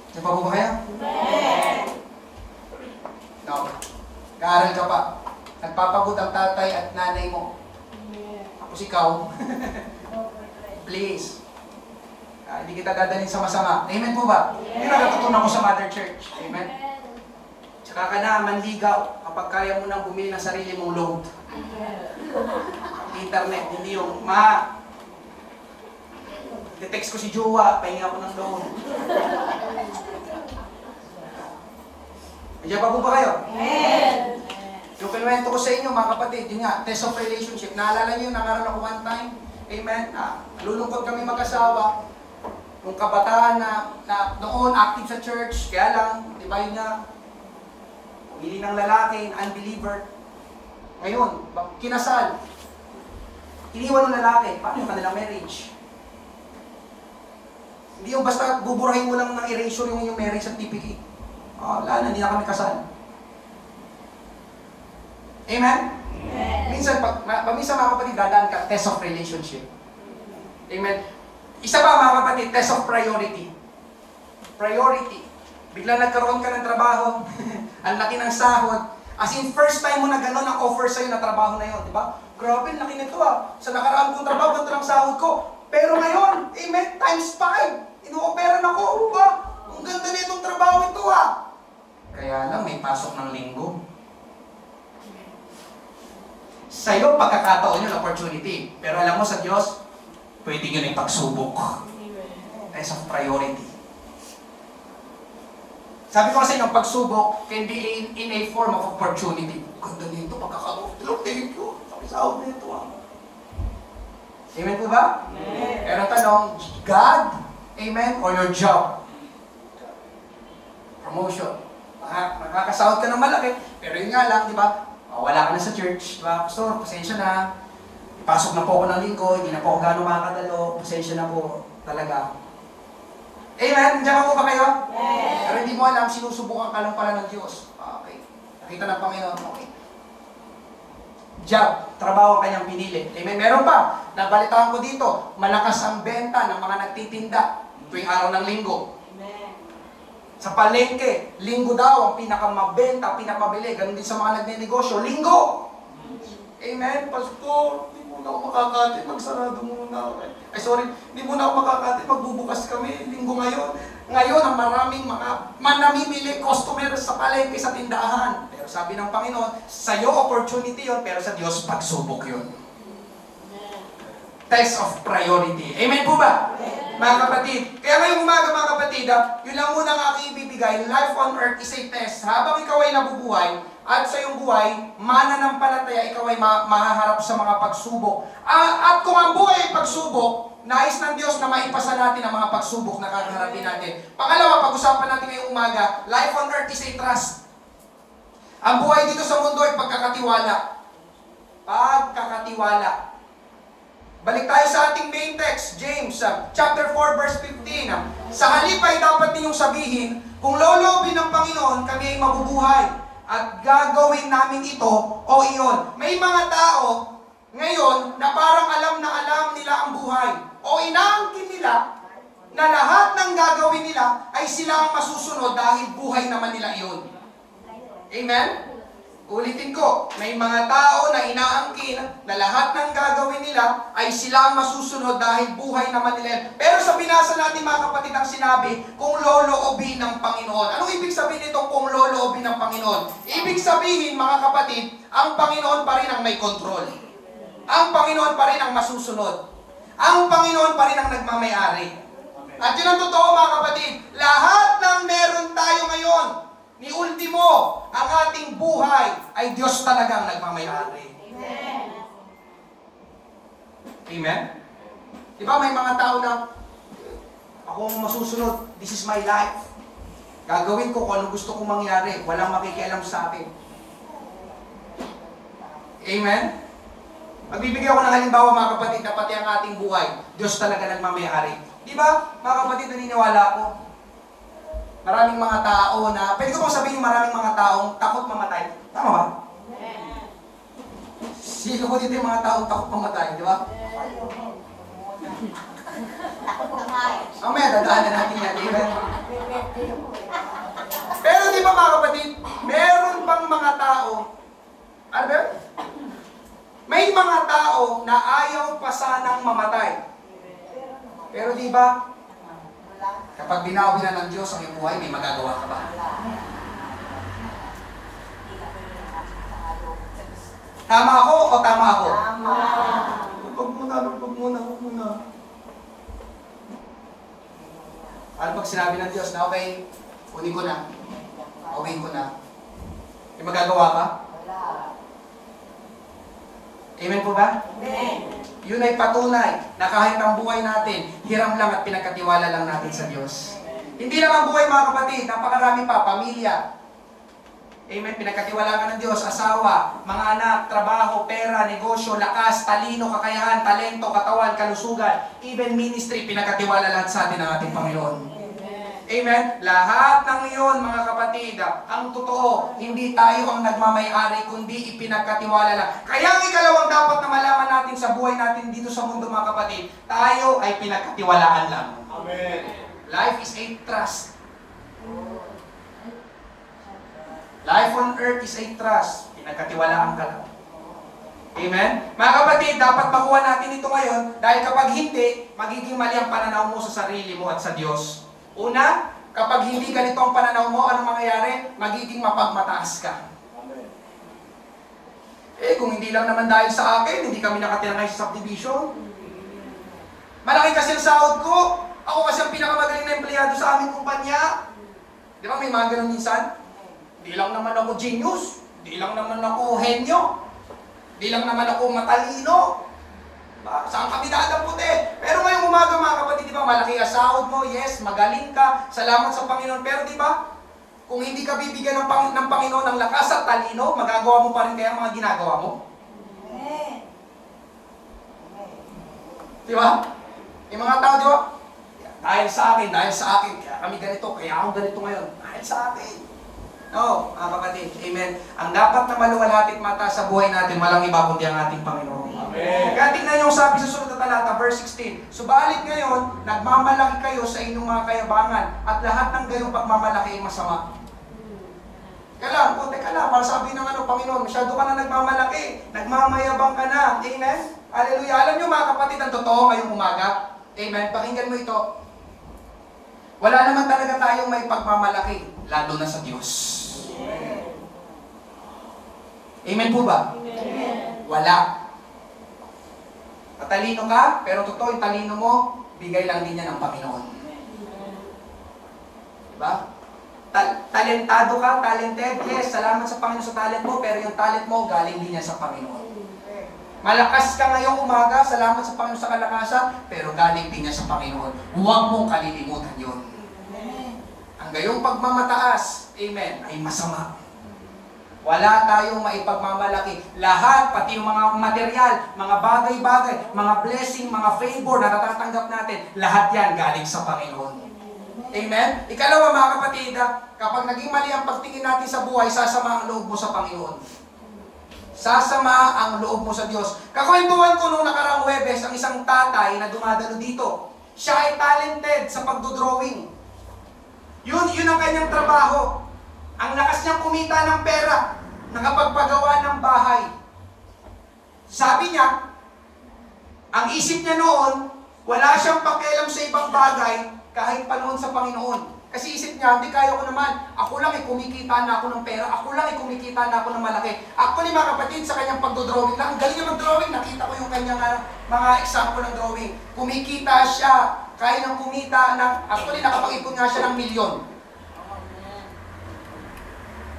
Diyan pa po ba kayo? Amen. No. Nag-aaral ka pa. Nagpapagod ang tatay at nanay mo. Tapos ikaw, please, hindi kita dadalhin sa masama. Amen po ba? Yun ang natutunan ko sa Mother Church. Amen? Tsaka ka na manligaw kapag kaya mo nang bumili ng sarili mong load. Internet, hindi yung, text ko si Jowa, pahinga ko ng load. Nandiyan pa po ba kayo? Amen! Yung kinuwento ko sa inyo, mga kapatid, yun nga, test of relationship. Naalala niyo, nakaroon ako one time. Amen? Nalulungkot kami mag-asawa. Nung kabataan na noon, active sa church, kaya lang, di ba yun nga, pumili ng lalaki, unbeliever. Ngayon, kinasal. Iniwan ng lalaki, paano yung kanilang marriage? Hindi yung basta buburahin mo lang ng erasure yung marriage certificate. Wala na, hindi na kami kasal. Amen? Amen. Minsan, paminsan mga kapatid, dadaan ka, test of relationship. Amen? Isa pa mga kapatid, test of priority. Priority. Bigla nagkaroon ka ng trabaho, ang laki ng sahod. As in, first time mo na gano'n ang offer sa'yo na trabaho na yun, di ba? Grabe, laki nito Sa nakaraan kong trabaho, ganito lang sahod ko. Pero ngayon, amen, times 5. Ino-operan ako, ba? Ang ganda na itong trabaho ito Kaya lang, may pasok ng linggo. Sa'yo, pagkakataon yun, opportunity. Pero alam mo sa Diyos, pwede yun yung pagsubok. Test of priority. Sabi ko kasi yung pagsubok can be in a form of opportunity. Ganda nito, pagkakataon. Thank you. Sahod nito Amen po ba? Amen. Pero tanong, God, amen, or your job? Promotion. Nakakasahod ka ng malaki, pero yun nga lang, di ba? Wala ka na sa church, diba? Pastor, pasensya na. Ipasok na po ako ng linggo, hindi na po ako gano'ng makakadalo. Pasensya na po talaga. Amen? Diyan po ba kayo? Yes. Pero hindi mo alam, sinusubukan ka lang pala ng Diyos. Okay. Nakita ng Panginoon, okay. Job, trabaho ang kanyang pinili. Amen? Meron pa, nabalitaan ko dito, malakas ang benta ng mga nagtitinda tuwing araw ng linggo. Sa palengke, linggo daw ang pinakamabenta, pinakamabili. Ganun din sa mga nagnenegosyo, linggo! Amen? Pastor, hindi muna ako makakatid, magsarado muna. Ay sorry, hindi muna ako makakatid, magbubukas kami, linggo ngayon. Ngayon, ang maraming mga manamimili, customers sa palengke, sa tindahan. Pero sabi ng Panginoon, sa'yo opportunity yon, pero sa Diyos, pagsubok yon. Test of priority. Amen po ba? Mga kapatid. Kaya ngayong umaga mga kapatid, yun lang muna ang aking ibibigay. Life on earth is a test. Habang ikaw ay nabubuhay, at sa iyong buhay, mananampalataya, ikaw ay mahaharap sa mga pagsubok. At kung ang buhay ay pagsubok, nais ng Diyos na maipasa natin ang mga pagsubok na kakaharapin natin. Pangalawa, pag-usapan natin ngayong umaga, life on earth is a trust. Ang buhay dito sa mundo ay pagkakatiwala. Pagkakatiwala. Balik tayo sa ating main text, James, chapter 4, verse 15. Sa halip ay dapat ninyong sabihin, kung loloobin ng Panginoon, kami ay mabubuhay. At gagawin namin ito o iyon. May mga tao ngayon na parang alam nila ang buhay. O inaangkin nila na lahat ng gagawin nila ay sila ang masusunod dahil buhay naman nila iyon. Amen? Ulitin ko, may mga tao na inaangkin na lahat ng gagawin nila ay sila ang masusunod dahil buhay naman nila yan. Pero sa binasa natin mga kapatid ang sinabi, kung loloobin ng Panginoon. Anong ibig sabihin nito kung loloobin ng Panginoon? Ibig sabihin mga kapatid, ang Panginoon pa rin ang may kontrol. Ang Panginoon pa rin ang masusunod. Ang Panginoon pa rin ang nagmamayari. At yun ang totoo mga kapatid, lahat ng meron tayo ngayon, ni ultimo, ang ating buhay ay Diyos talagang nagmamayari. Amen? Amen? Diba may mga tao na, ako ang masusunod, this is my life. Gagawin ko kung anong gusto kong mangyari, walang makikialam sa akin. Amen? Magbibigay ako ng halimbawa mga kapatid na pati ang ating buhay, Diyos talaga nagmamayari. Diba, mga kapatid, naniniwala ako, maraming mga tao na, pwede ko bang sabihin maraming mga taong takot mamatay? Tama ba? Sino ko dito yung mga taong takot mamatay, di ba? Mamaya, dadaanan natin yan, amen? Pero di ba mga kapatid, meron pang mga tao, ano ba? May mga tao na ayaw pa sanang mamatay. Pero di ba, kapag binawi na ng Diyos ang iyong buhay, may magagawa ka ba? Tama ako o tama ako? Tama. Huwag muna. Ano pag sinabi ng Diyos na okay, kunin ko na, awin ko na, may magagawa ka? Wala. Amen po ba? Amen. Yun ay patunay na kahit ang buhay natin, hiram lang at pinagkatiwala lang natin sa Diyos. Hindi lang ang buhay mga kapatid, napakarami pa, pamilya. Amen, pinagkatiwala ka ng Diyos, asawa, mga anak, trabaho, pera, negosyo, lakas, talino, kakayahan, talento, katawan, kalusugan, even ministry, pinagkatiwala lahat sa atin ng ating Panginoon. Amen? Lahat ng iyon, mga kapatid, ang totoo, hindi tayo ang nagmamayari, kundi ipinagkatiwala lang. Kaya ang ikalawang dapat na malaman natin sa buhay natin dito sa mundo, mga kapatid, tayo ay pinagkatiwalaan lang. Amen. Life is a trust. Life on earth is a trust. Pinagkatiwalaan ka lang. Amen? Mga kapatid, dapat makuha natin ito ngayon dahil kapag hindi, magiging mali ang pananaw mo sa sarili mo at sa Diyos. Una, kapag hindi ganito ang pananaw mo, anong mangyayari? Magiging mapagmataas ka. Amen. Kung hindi lang naman dahil sa akin, hindi kami nakatira ngayon sa subdivision. Malaki kasi ang sahod ko. Ako kasi ang pinakamagaling na empleyado sa aming kumpanya. Di ba may mga ganun minsan? Di lang naman ako genius. Di lang naman ako henyo. Di lang naman ako matalino. Diba? Saan kami dadaputin? Pero ngayong umaga mga kapatid, di ba, malaki ang sahod mo, yes, magaling ka, salamat sa Panginoon. Pero di ba, kung hindi ka bibigyan ng Panginoon ng lakas at talino, magagawa mo pa rin kaya ang mga ginagawa mo? Amen. Di ba? Yung mga tao, di ba? Dahil sa akin, kaya kami ganito, kaya ako ganito ngayon. Dahil sa akin. No, mga kapatid, amen. Ang dapat na maluwalhati at mata sa buhay natin, walang iba kundi ang ating Panginoon. Amen. Kaya tingnan niyo sabi sa sunod na talata, verse 16. Subalit ngayon, nagmamalaki kayo sa inyong mga kayabangan at lahat ng gayong pagmamalaki ay masama. Kaya lang, teka lang, para sabi ng Panginoon, masyado ka na nagmamalaki, nagmamayabang ka na. Amen? Hallelujah. Alam niyo mga kapatid, ang totoo ngayong umaga. Amen? Pakinggan mo ito. Wala naman talaga tayong may pagmamalaki, lalo na sa Diyos. Amen po ba? Amen. Wala. Matalino ka, pero totoo yung talino mo, bigay lang din yan ng Panginoon. Diba? Talentado ka, talented, yes, salamat sa Panginoon sa talent mo, pero yung talent mo, galing din yan sa Panginoon. Malakas ka ngayong umaga, salamat sa Panginoon sa kalakasan, pero galing din yan sa Panginoon. Huwag mong kalilimutan yun. Ang gayong pagmamataas, amen, ay masama. Wala tayong maipagmamalaki. Lahat, pati yung mga material, mga bagay-bagay, mga blessing, mga favor na natatanggap natin, lahat yan galing sa Panginoon. Amen? Ikalawa mga kapatid, kapag naging mali ang pagtingin natin sa buhay, sasama ang loob mo sa Panginoon. Sasama ang loob mo sa Diyos. Kakwentuhan ko nung nakaraang Huwebes, ang isang tatay na dumadalo dito. Siya ay talented sa pagdodrawing. Yun ang kanyang trabaho. Ang lakas niyang kumita ng pera. nakapagpagawa ng bahay. Sabi niya, ang isip niya noon, wala siyang pakialam sa ibang bagay kahit pa noon sa Panginoon. Kasi isip niya, hindi kaya ko naman. Ako lang ay kumikita na ako ng pera. Ako lang ay kumikita na ako ng malaki. Actually, mga kapatid, sa kanyang pagdodrawing lang, ang galing niya mag-drawing. Nakita ko yung kanyang mga example ng drawing. Kumikita siya. Kaya nang kumita ng, actually, nakapag-ipon nga siya ng milyon.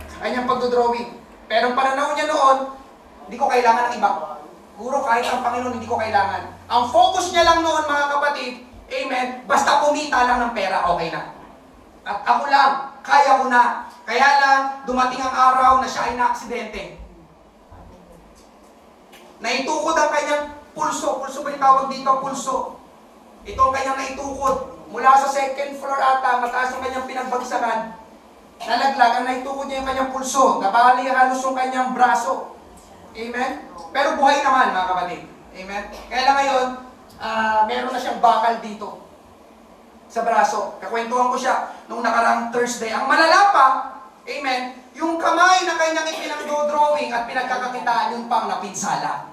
Sa kanyang pagdodrawing. Pero ang pananaw niya noon, hindi ko kailangan ng iba. Puro kahit ang Panginoon, hindi ko kailangan. Ang focus niya lang noon, mga kapatid, amen, basta kumita lang ng pera, okay na. At ako lang, kaya ko na. Kaya lang, dumating ang araw na siya ay na-aksidente. Naitukod ang kanyang pulso. Pulso ba yung tawag dito? Pulso. Ito ang kanyang naitukod. Mula sa second floor ata, mataas ang kanyang pinagbagsakan. Nalaglag, ang naitukod niya yung kanyang pulso. Nabali halos yung kanyang braso. Amen? Pero buhay naman, mga kapatid. Amen? Kaya lang ngayon, meron na siyang bakal dito sa braso. Kakwentuhan ko siya nung nakarang Thursday. Ang malala pa, amen, yung kamay na kanyang ipinagdodrawing at pinagkakakitaan, yun pang napinsala.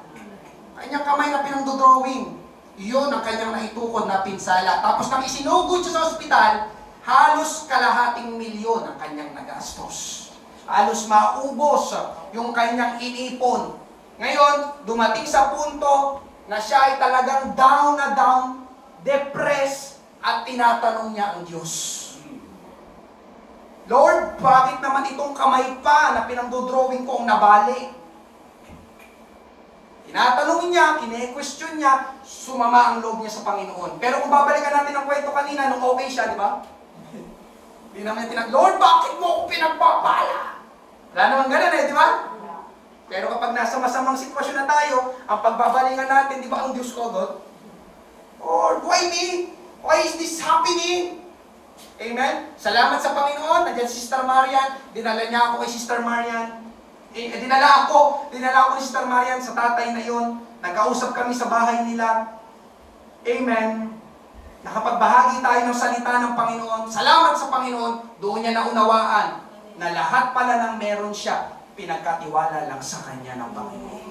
Kanyang kamay na pinagdodrawing, yun ang kanyang naitukod na pinsala. Tapos nang isinugod siya sa ospital, halos kalahating milyon ang kanyang nagastos. Halos maubos yung kanyang inipon. Ngayon, dumating sa punto na siya ay talagang down na down, depressed, at tinatanong niya ang Diyos. Lord, bakit naman itong kamay pa na pinagdodrawing ko ang nabali? Tinatanong niya, kine-question niya, sumama ang loob niya sa Panginoon. Pero kung babalikan natin ang kwento kanina, nung okay siya, di ba? Hindi naman niya Lord, bakit mo ako pinagpapala? Wala naman ganun di ba? Pero kapag nasa masamang sitwasyon na tayo, ang pagbabalingan natin, di ba ang Diyos ko, God? Lord, why me? Why is this happening? Amen? Salamat sa Panginoon. Nandiyan si Sister Marian. Dinala niya ako kay Sister Marian. Dinala ako ni Sister Marian sa tatay na yon. Nagkausap kami sa bahay nila. Amen. Nakapagbahagi tayo ng salita ng Panginoon. Salamat sa Panginoon. Doon niya naunawaan na lahat pala ng meron siya, pinagkatiwala lang sa Kanya ng Panginoon.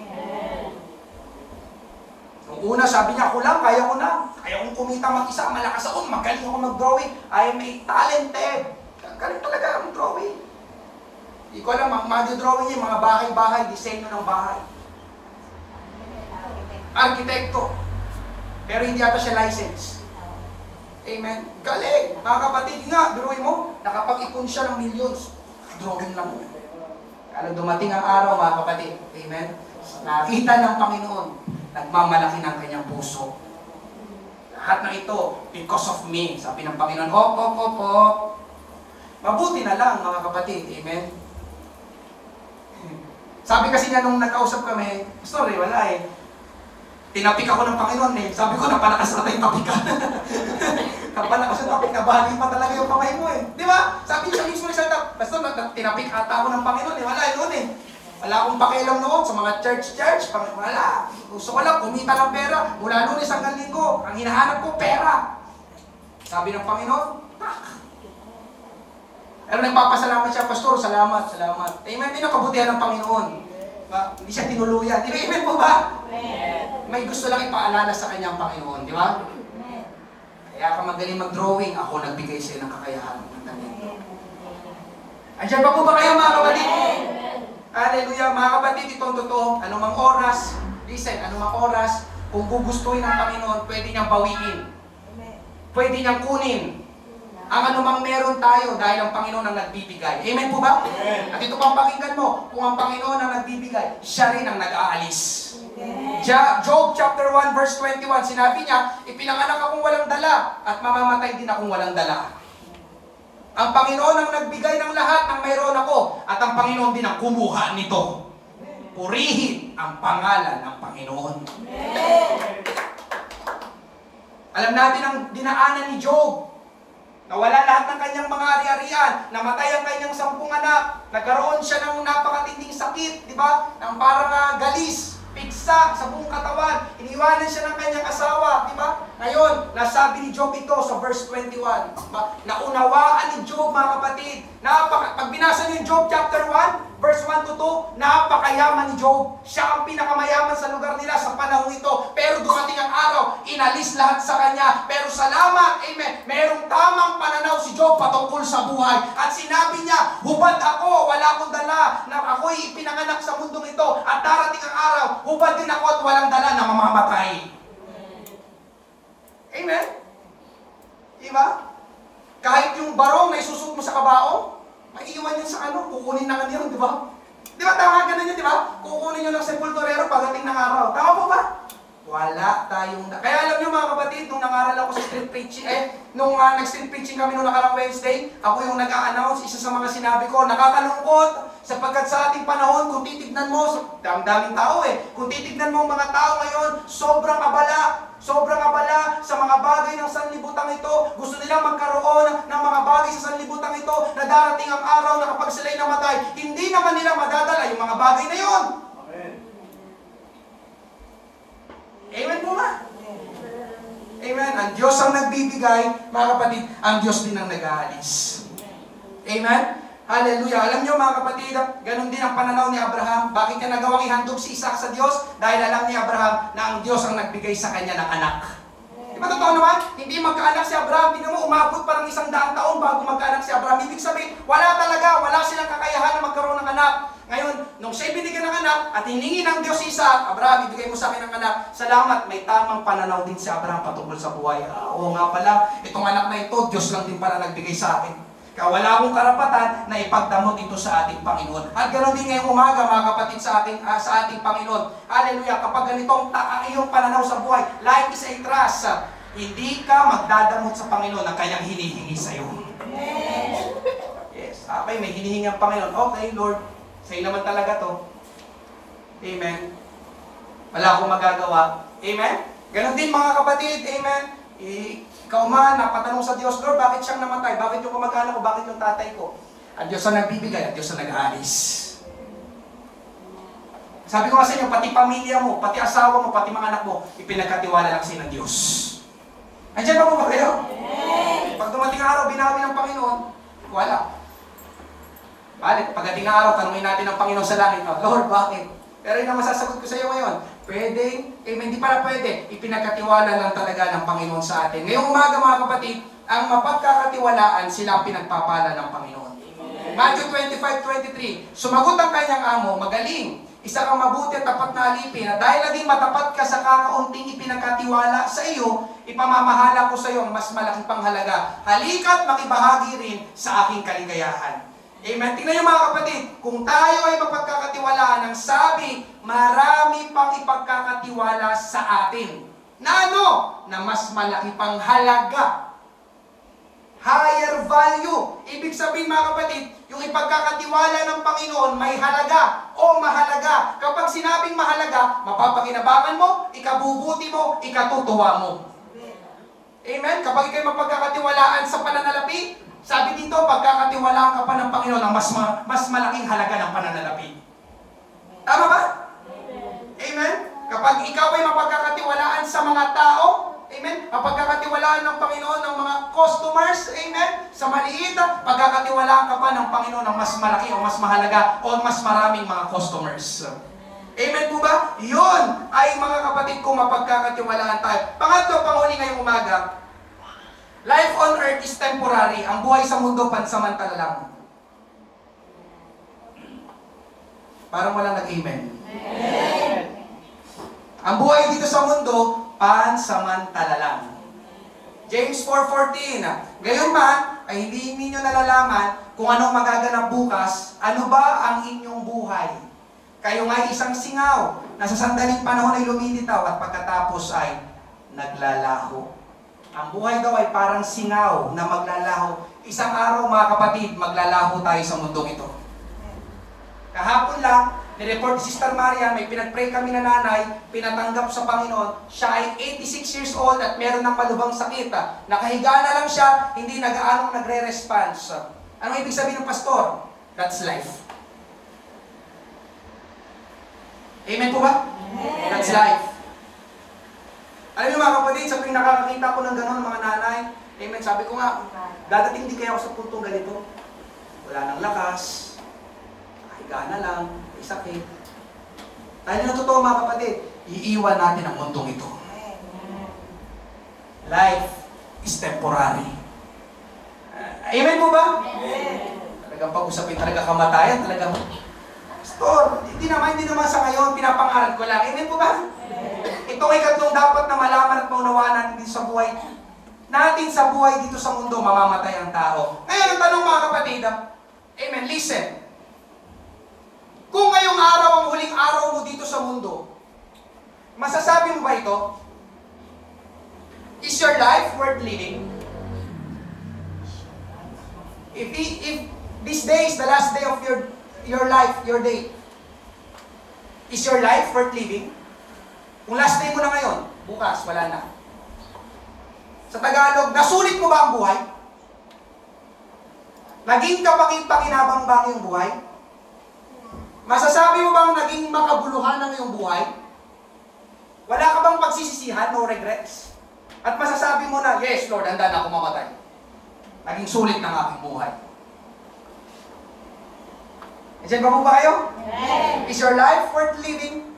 Nung una, sabi niya, ako lang, kaya ko na. Kaya kong kumita mag-isa, malakas ako, magaling ako mag-drawing. I am a talented. Galing talaga ang drawing. Hindi ko alam, mag-drawing niya, mga bahay-bahay, disenyo ng bahay. Arkitekto. Pero hindi ata siya license. Amen. Galing. Mga kapatid nga, biruin mo, nakapag-ipon siya ng millions. Drawing lang. Kaya dumating ang araw, mga kapatid. Amen. Nakita ng Panginoon, nagmamalaki ng kanyang puso. Lahat ng ito, because of me. Sabi ng Panginoon, hop. Mabuti na lang, mga kapatid. Amen? Sabi kasi niya nung nagkausap kami, sorry, wala eh. Tinapik ako ng Panginoon eh. Sabi ko, napalakas na tayong tapikan. Napalakas na tapik, nabali pa talaga yung kamay mo eh. Di ba? Sabi niya mismo nagsalita, basta tinapik ata ako ng Panginoon eh. Wala yun eh. Wala akong pakialam noon sa mga church. Wala. Gusto ko lang, kumita ng pera. Mula Lunes hanggang Linggo, ang hinahanap ko, pera. Sabi ng Panginoon, pero nagpapasalamat siya, Pastor, salamat. Amen, din ang kabutihan ng Panginoon. Hindi siya tinuluyan. Amen po ba? May gusto lang ipaalala sa kanyang Panginoon, di ba? Kaya ka magaling mag-drawing, ako nagbigay sa'yo ng kakayahan ng talento. Andiyan pa po ba kayo, mga kapatid? Hallelujah, mga kapatid, itong totoo, anumang oras, listen, anumang oras, kung gugustuhin ng Panginoon, pwede niyang bawiin. Pwede niyang kunin ang anumang meron tayo dahil ang Panginoon ang nagbibigay. Amen po ba? Amen. At ito pang pakinggan mo, kung ang Panginoon ang nagbibigay, siya rin ang nag-aalis. Job chapter 1 verse 21, sinabi niya, ipinanganak akong walang dala at mamamatay din akong walang dala. Ang Panginoon ang nagbigay ng lahat ng mayroon ako at ang Panginoon din ang kumuha nito. Purihin ang pangalan ng Panginoon. Alam natin ang dinaanan ni Job. Nawala lahat ng kanyang mga ari-arian, namatay ang kanyang 10 anak, nagkaroon siya ng napakatinding sakit, di ba? Nang parang galis, piksa sa buong katawan, iniwanan siya ng kanyang asawa, di ba? Ngayon, nasabi ni Job ito sa verse 21. Naunawaan ni Job, mga kapatid. Pag binasa niyo yung Job chapter 1, verse 1 to to, napakayaman ni Job. Siya ang pinakamayaman sa lugar nila sa panahon ito. Pero dumating ang araw, inalis lahat sa kanya. Pero salamat, amen, merong tamang pananaw si Job patungkol sa buhay. At sinabi niya, hubad ako, wala akong dala, na ako'y ipinanganak sa mundong ito. At darating ang araw, hubad din ako at walang dala na mamamatay. Amen? Diba? Kahit yung barong na isusot mo sa kabaong, maiiwan yun sa kukunin na kanyo, di ba? Di ba tama ganun yun, di ba? Kukunin nyo ng sepulturero pagdating ng araw. Tama po ba? Wala tayong... Kaya alam nyo mga kapatid, nung nangaral ako sa street preaching, nung nag-street preaching kami nung nakarang Wednesday, ako yung nag-a-announce, isa sa mga sinabi ko, nakakalungkot, sapagkat sa ating panahon, kung titignan mo, daming tao kung titignan mo ang mga tao ngayon, sobrang abala sa mga bagay ng sanlibutan ito. Gusto nilang magkaroon ng mga bagay sa sanlibutan ito na darating ang araw na kapag sila'y namatay, hindi naman nila madadala yung mga bagay na yon. Amen. Amen po ba? Amen. Ang Diyos ang nagbibigay, mga kapatid, ang Diyos din ang nag-aalis. Amen? Hallelujah. Alam nyo mga kapatid, ganun din ang pananaw ni Abraham. Bakit niya nagawang ihandog si Isaac sa Diyos? Dahil alam ni Abraham na ang Diyos ang nagbigay sa kanya ng anak. Di ba totoo naman? Hindi magkaanak si Abraham. Tingnan mo, umabot parang 100 taon bago magkaanak si Abraham. Ibig sabihin, wala silang kakayahan na magkaroon ng anak. Ngayon, nung siya'y binigyan ng anak at hiningi ng Diyos si Isaac, Abraham, ibigay mo sa akin ng anak. Salamat, may tamang pananaw din si Abraham patungkol sa buhay. Oo nga pala, itong anak na ito, Diyos lang din pala nagbigay sa akin. Kaya wala akong karapatan na ipagdamot ito sa ating Panginoon. At ganoon din ngayong umaga, mga kapatid, sa ating Panginoon. Hallelujah, kapag ganitong iyong pananaw sa buhay, life is a trust. Hindi ka magdadamot sa Panginoon na kanyang hinihingi sa iyo. Yes, okay, may hinihingi ang Panginoon. Okay, Lord, sa'yo naman talaga to. Amen. Wala akong magagawa. Amen? Ganon din mga kapatid. Amen? Ikaw man, napatanong sa Diyos, Lord, bakit siyang namatay? Bakit yung kamag-anak ko? Bakit yung tatay ko? Ang Diyos ang nagbibigay, ang Diyos ang nag-aalis. Sabi ko nga sa inyo, pati pamilya mo, pati asawa mo, pati mga anak mo, ipinagkatiwala lang sa'yo ng Diyos. Andiyan pa po ba kayo? Pag dumating ang araw, binawi ng Panginoon, wala. Balik, pagdating ng araw, tanungin natin ang Panginoon sa langit, Lord, bakit? Pero yun ang masasagot ko sa iyo ngayon. Pwede, hindi para pwede, ipinagkatiwala lang talaga ng Panginoon sa atin. Ngayong umaga mga kapatid, ang mapagkakatiwalaan sila ang pinagpapala ng Panginoon. Matthew 25:23, sumagot ang kanyang amo, magaling, isa kang mabuti at tapat na alipin, at dahil naging matapat ka sa kakaunting ipinagkatiwala sa iyo, ipamamahala ko sa iyo ang mas malaking panghalaga. Halika't makibahagi rin sa aking kaligayahan. Amen. Tingnan niyo mga kapatid, kung tayo ay mapagkakatiwalaan ng sabi, marami pang ipagkakatiwala sa atin. Na ano? Na mas malaki pang halaga. Higher value. Ibig sabihin mga kapatid, yung ipagkakatiwala ng Panginoon may halaga o mahalaga. Kapag sinabing mahalaga, mapapakinabangan mo, ikabubuti mo, ikatutuwa mo. Amen? Kapag ikay mapagkakatiwalaan sa pananalapi, sabi dito, pagkakatiwalaan ka pa ng Panginoon ang mas malaking halaga ng pananalapi. Tama ba? Amen? Kapag ikaw ay mapagkakatiwalaan sa mga tao, amen? Mapagkakatiwalaan ng Panginoon ng mga customers, amen? Sa maliit, pagkakatiwalaan ka pa ng Panginoon ng mas malaki o mas mahalaga o mas maraming mga customers. Amen po ba? Yun ay mga kapatid kung mapagkakatiwalaan tayo. Pangatlo, panghuli ngayong umaga, life on earth is temporary. Ang buhay sa mundo, pansamantala lang. Parang walang nag-amen. Amen. Ang buhay dito sa mundo, pansamantala lang. James 4:14, gayon man, ay hindi ninyo nalalaman kung anong magaganap bukas, ano ba ang inyong buhay. Kayo nga'y isang singaw, na sa sandaling panahon ay lumilitaw at pagkatapos ay naglalaho. Ang buhay daw ay parang singaw na maglalaho. Isang araw mga kapatid, maglalaho tayo sa mundong ito. Kahapon lang, ni-report si Sister Maria, may pinag-pray kami na nanay, pinatanggap sa Panginoon. Siya ay 86 years old at meron ng malubhang sakit. Nakahiga na lang siya, hindi nag-aanong nagre-response. Anong ibig sabihin ng pastor? That's life. Amen po ba? Amen. That's life. Alam niyo mga kapatid, sa tuwing nakakakita ko ng gano'n mga nanay, amen, sabi ko nga, dadating di kaya ako sa puntong ganito. Wala nang lakas, gana lang, may sakit. Tayo na totoo mga kapatid, iiwan natin ang mundong ito. Life is temporary. Amen po ba? Talagang pag-usapin talaga kamatayan, talagang, Pastor, hindi naman sa ngayon, pinapangarap ko lang. Amen po ba? Ito ay katlong dapat na malaman at maunawaan natin dito sa buhay. Natin sa buhay dito sa mundo, mamamatay ang tao. Ngayon, ang tanong mga kapatid, amen, listen. Kung ngayong araw ang huling araw mo dito sa mundo, masasabi mo ba ito? Is your life worth living? If this day is the last day of your life, your day, is your life worth living? Kung last day mo na ngayon, bukas, wala na. Sa Tagalog, nasulit mo ba ang buhay? Naging kapakit-pakinabang ba ang iyong buhay? Masasabi mo bang naging makabuluhan ang iyong buhay? Wala ka bang pagsisisihan, no regrets? At masasabi mo na, yes Lord, handa na ako mamatay. Naging sulit ng aking buhay. Diyan ba po ba kayo? Is your life worth living?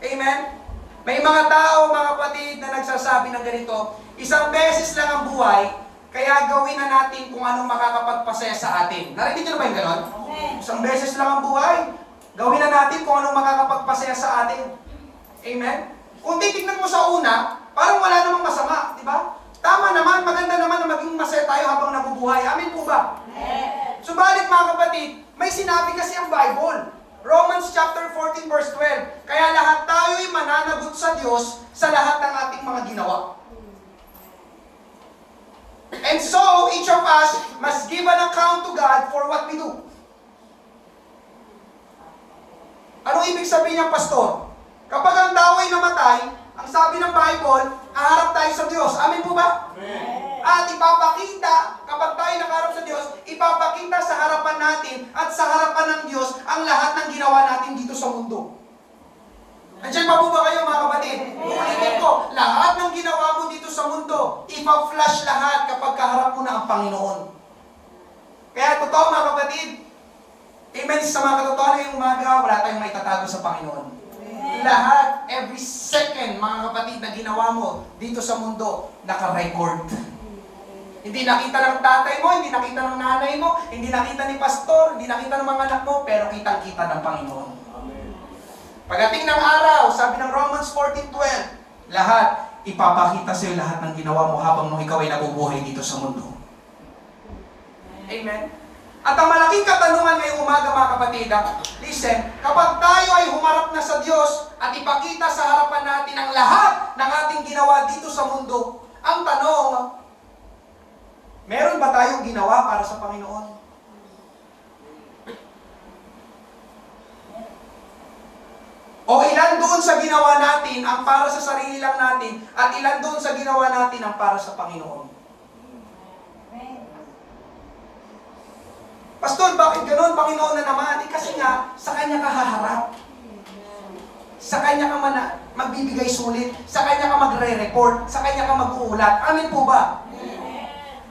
Amen? May mga tao, mga kapatid, na nagsasabi ng ganito, isang beses lang ang buhay, kaya gawin na natin kung anong makakapagpasaya sa atin. Narinig nyo na ba yung ganon? Isang beses lang ang buhay, gawin na natin kung anong makakapagpasaya sa atin. Amen? Kung titignan mo sa una, parang wala namang masama, di ba? Tama naman, maganda naman na maging masaya tayo habang nabubuhay. Amin po ba? Subalit mga kapatid, may sinabi kasi ang Bible. Romans chapter 14 verse 12. Kaya lahat tayo'y mananagot sa Diyos sa lahat ng ating mga ginawa. And so, each of us must give an account to God for what we do. Anong ibig sabihin ng pastor? Kapag ang tao ay namatay, ang sabi ng Bible, haharap tayo sa Diyos. Amin po ba? At ipapakita, kapag tayo nakaharap sa Diyos, ipapakita sa harapan natin at sa harapan ng Diyos ang lahat ng ginawa natin dito sa mundo. Andiyan pa po ba kayo mga kapatid? Ulitin ko, lahat ng ginawa mo dito sa mundo, ipa-flash lahat kapag kaharap mo na ang Panginoon. Kaya totoo mga kapatid, amen, sa mga katotohanan ngayong umaga, wala tayong may tatago sa Panginoon. Lahat, every second, mga kapatid, na ginawa mo dito sa mundo, naka-record. Hindi nakita ng tatay mo, hindi nakita ng nanay mo, hindi nakita ni pastor, hindi nakita ng mga anak mo, pero kitang-kita ng Panginoon. Pagdating ng araw, sabi ng Romans 14:12, lahat, ipapakita sa iyo lahat ng ginawa mo habang nung ikaw ay nabubuhay dito sa mundo. Amen? At ang malaking katanungan ngayong umaga mga kapatid, listen, kapag tayo ay humarap na sa Diyos at ipakita sa harapan natin ang lahat ng ating ginawa dito sa mundo, ang tanong, meron ba tayong ginawa para sa Panginoon? O ilan doon sa ginawa natin ang para sa sarili lang natin at ilan doon sa ginawa natin ang para sa Panginoon? Pastor, bakit ganoon? Panginoon na naman. Kasi nga, sa Kanya ka haharap. Sa Kanya ka magbibigay sulit. Sa Kanya ka magre-report. Sa Kanya ka mag-uulat. Amin po ba?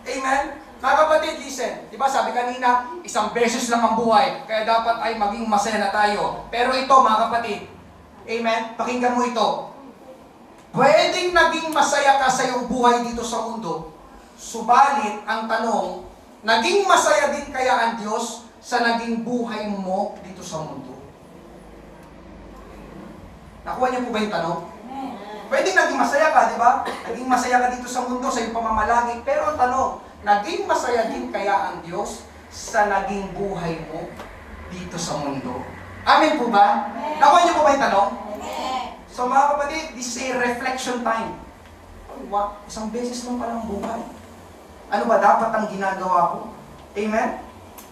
Amen? Mga kapatid, listen. Diba sabi kanina, isang beses lang ang buhay. Kaya dapat ay maging masaya na tayo. Pero ito, mga kapatid, amen? Pakinggan mo ito. Pwedeng naging masaya ka sa iyong buhay dito sa mundo. Subalit, ang tanong, naging masaya din kaya ang Diyos sa naging buhay mo dito sa mundo? Nakuha niyo po ba yung tanong? Pwedeng naging masaya ka, di ba? Naging masaya ka dito sa mundo, sa iyong pamamalagi. Pero ang tanong, naging masaya din kaya ang Diyos sa naging buhay mo dito sa mundo? Amen po ba? Nakuha niyo po ba yung tanong? So mga kapatid, this is a reflection time. Wow, isang beses lang palang buhay. Ano ba dapat ang ginagawa ko? Amen?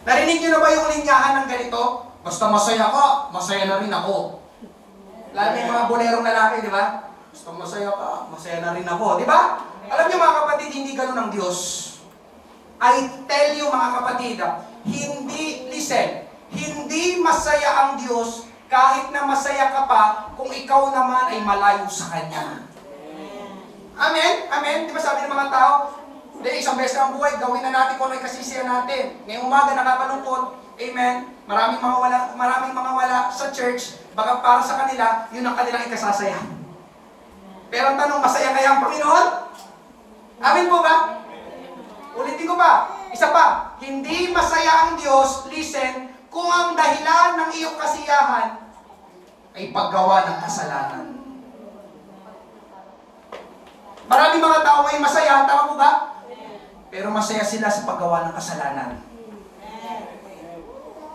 Narinig niyo na ba yung linyahan ng ganito? Basta masaya ka, masaya na rin ako. Lalo yung mga bolerong lalaki, di ba? Basta masaya ka, masaya na rin ako. Di ba? Alam niyo mga kapatid, hindi ganun ang Diyos. I tell you mga kapatid, hindi masaya ang Diyos kahit na masaya ka pa kung ikaw naman ay malayo sa Kanya. Amen? Amen? Di ba sabi ng mga tao, isang beses ang buhay, gawin na natin kung ano yung kasisiyan natin. Ngayong umaga nakakalungkot, amen, maraming mga wala sa church, baka para sa kanila, yun ang kanilang ikasasaya. Pero ang tanong, masaya kaya ang Panginoon? Amin po ba? Ulitin ko pa, isa pa, hindi masaya ang Diyos, listen, kung ang dahilan ng iyong kasiyahan ay paggawa ng kasalanan. Maraming mga tao ngayon masaya, tama po ba? Pero masaya sila sa paggawa ng kasalanan.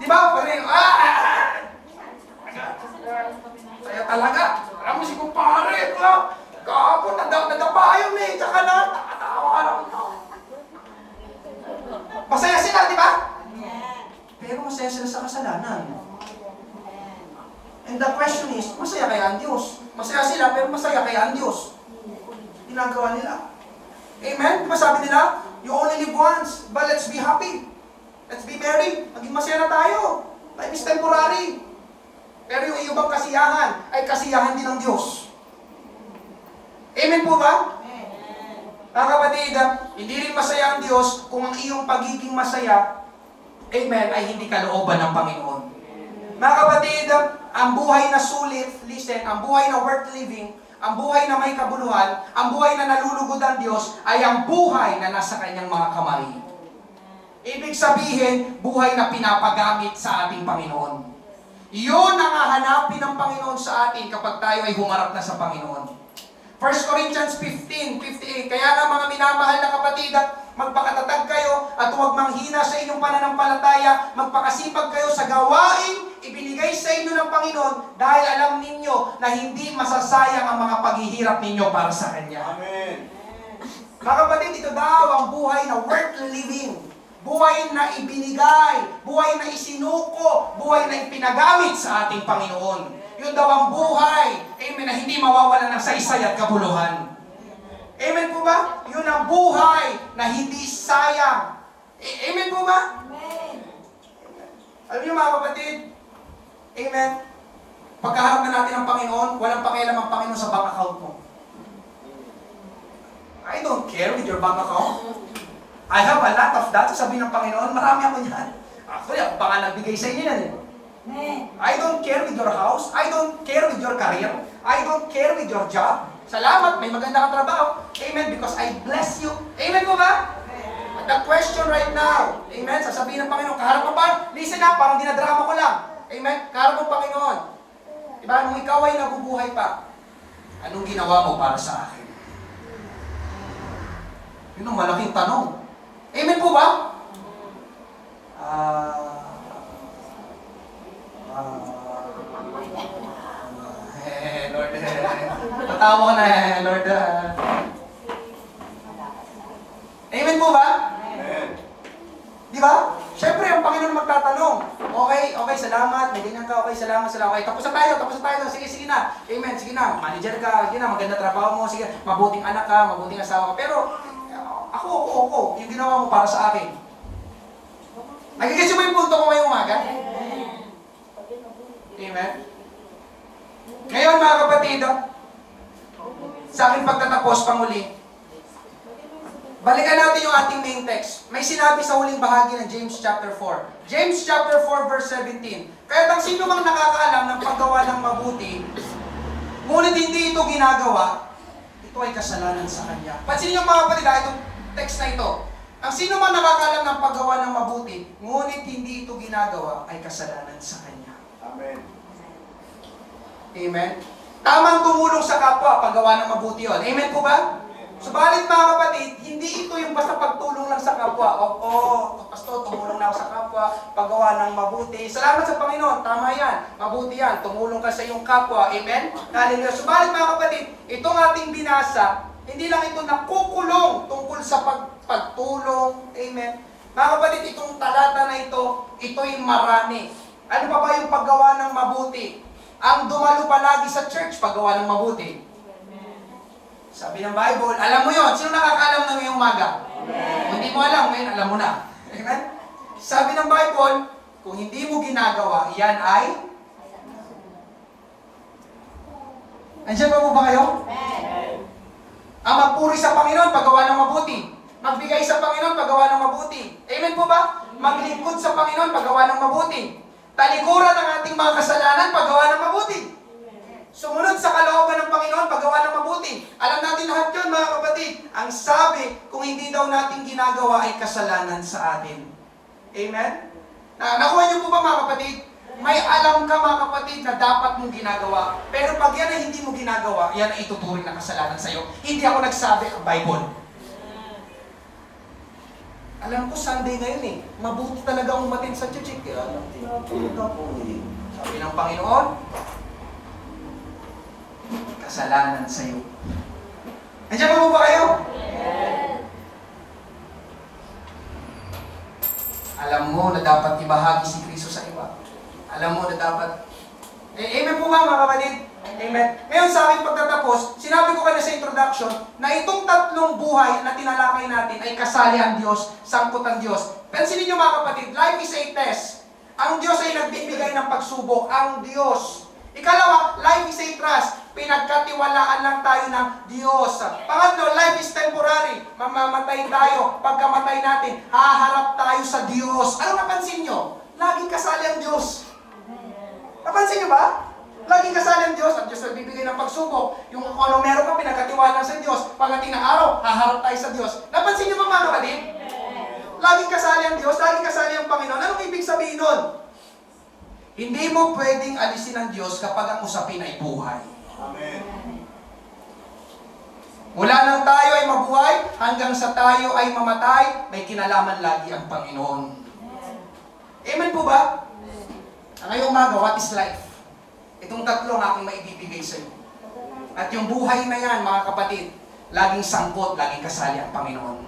Di ba? Saya talaga. Alam mo si kumpare, kahapon nadapayon eh, tsaka na, nakatawa lang. Masaya sila, di ba? Pero masaya sila sa kasalanan. And the question is, masaya kaya ang Diyos? Masaya sila, pero masaya kaya ang Diyos? Ginagawa nila. Amen? Diba sabi nila, you only live once, but let's be happy. Let's be merry. Maging masaya na tayo. Life is temporary. Pero yung ibang kasiyahan, ay kasiyahan din ng Diyos. Amen po ba? Mga kapatid, hindi rin masaya ang Diyos kung ang iyong pagiging masaya, amen, ay hindi kalooban ng Panginoon. Mga kapatid, ang buhay na sulit, listen, ang buhay na worth living, ang buhay na may kabuluhan, ang buhay na nalulugod ang Diyos, ay ang buhay na nasa kanyang mga kamay. Ibig sabihin, buhay na pinapagamit sa ating Panginoon. Iyon ang hahanapin ng Panginoon sa atin kapag tayo ay humarap na sa Panginoon. 1 Corinthians 15:58, kaya nga mga minamahal na kapatid, magpakatatag kayo at huwag manghina sa inyong pananampalataya, magpakasipag kayo sa gawaing ibinigay sa inyo ng Panginoon dahil alam ninyo na hindi masasayang ang mga paghihirap ninyo para sa Kanya. Amen. Mga kapatid, ito daw ang buhay na worth living. Buhay na ibinigay, buhay na isinuko, buhay na ipinagamit sa ating Panginoon. Yun daw ang buhay, amen, na hindi mawawala ng saysay at kabuluhan. Amen po ba? Yun ang buhay na hindi sayang. Amen po ba? Amen. Alam niyo mga kapatid, amen, pagkaharap na natin ang Panginoon, walang pakialam ang Panginoon sa bank account mo. I don't care with your bank account. I have a lot of that. Sabi ng Panginoon, marami ako niyan. Actually, ako pa nga nagbigay sa inyo yan. Amen. I don't care with your house. I don't care with your career. I don't care with your job. Salamat, may maganda kang trabaho. Amen, because I bless you. Amen po ba? But the question right now, amen, sasabihin ng Panginoon, kaharap mo pa, listen na, parang dinadrama ko lang. Amen, kaharap mo Panginoon. Diba, nung ikaw ay nabubuhay pa, anong ginawa mo para sa akin? Yun ang malaking tanong. Amen po ba? Lord, tatawa ka na Lord. Amen po ba? Amen. Di ba? Siyempre, ang Panginoon magtatanong. Okay, salamat. May ganyan ka. Okay, salamat. Okay, tapos na tayo. Sige na. Amen, sige na. Manager ka. Sige na, maganda trabaho mo. Sige, mabuting anak ka, mabuting asawa ka. Pero, ako. Yung ginawa mo para sa akin. Nagigis mo yung punto ko ngayong umaga? Amen. Ngayon mga kapatid, sa aking pagtatapos panguli, balikan natin yung ating main text. May sinabi sa huling bahagi ng James chapter 4. James chapter 4 verse 17. Kaya ang sino mang nakakaalam ng paggawa ng mabuti, ngunit hindi ito ginagawa, ito ay kasalanan sa kanya. Pansin niyo mga kapatid, itong text na ito. Ang sino mang nakakaalam ng paggawa ng mabuti, ngunit hindi ito ginagawa, ay kasalanan sa kanya. Amen. Amen? Tamang tumulong sa kapwa, paggawa ng mabuti yun. Amen po ba? Subalit mga kapatid, hindi ito yung basta pagtulong lang sa kapwa. Pastor, tumulong na ako sa kapwa, paggawa ng mabuti. Salamat sa Panginoon, tama yan. Mabuti yan, tumulong ka sa iyong kapwa. Amen? Hallelujah. Subalit mga kapatid, itong ating binasa, hindi lang ito nakukulong tungkol sa pagtulong. Amen? Mga kapatid, itong talata na ito'y marami. Ano pa ba yung paggawa ng mabuti? Ang dumalo palagi sa church, paggawa ng mabuti. Sabi ng Bible, alam mo yon. Sino nakakaalam ng ngayong umaga? Kung hindi mo alam, ngayon alam mo na. Amen? Sabi ng Bible, kung hindi mo ginagawa, yan ay... Andiyan pa po ba kayo? Ang magpuri sa Panginoon, paggawa ng mabuti. Magbigay sa Panginoon, paggawa ng mabuti. Amen po ba? Maglingkod sa Panginoon, paggawa ng mabuti. Talikuran ang ating mga kasalanan, paggawa ng mabuti. Sumunod sa kalooban ng Panginoon, paggawa ng mabuti. Alam natin lahat yun, mga kapatid. Ang sabi, kung hindi daw natin ginagawa ay kasalanan sa atin. Amen? Nakuha niyo po ba, mga kapatid? May alam ka, mga kapatid, na dapat mong ginagawa. Pero pag yan ay hindi mo ginagawa, yan ay ituturing na kasalanan sa iyo. Hindi ako nagsabi, ang Bible. Alam ko, Sunday ngayon eh. Mabuti talaga umatin sa church. Kaya alam, tinatulog ako eh. Sabi ng Panginoon, kasalanan sa iyo. Nandiyan pa po ba kayo? Alam mo na dapat ibahagi si Kristo sa iba. Alam mo na dapat... amen po ba, mga kapatid? Amen. Ngayon sa aking pagtatapos, sinabi ko kanina sa introduction na itong tatlong buhay na tinalakay natin ay kasali ang Diyos, sangkot ang Diyos. Pansinin niyo, mga kapatid, life is a test. Ang Diyos ay nagbibigay ng pagsubok. Ang Diyos. Ikalawa, life is a trust. Pinagkatiwalaan lang tayo ng Diyos. Pangatlo, life is temporary. Mamamatay tayo. Pagkamatay natin, haharap tayo sa Diyos. Ano napansin nyo? Laging kasali ang Diyos. Napansin nyo ba? Laging kasali ang Diyos. Ang Diyos nagbibigay ng pagsubok. Yung kung ano meron ka, pinagkatiwalaan sa Diyos. Pagdating ng araw, haharap tayo sa Diyos. Napansin nyo ba, mga kapatid? Laging kasali ang Diyos. Laging kasali ang Panginoon. Anong ibig sabihin nun? Hindi mo pwedeng alisin ang Diyos kapag ang usapin ay buhay. Amen. Mula nang tayo ay mabuhay, hanggang sa tayo ay mamatay, may kinalaman lagi ang Panginoon. Amen po ba? Ngayong umaga, what is life? Itong tatlo ang aking maibibigay sa iyo. At yung buhay na yan, mga kapatid, laging sangkot, laging kasali ang Panginoon.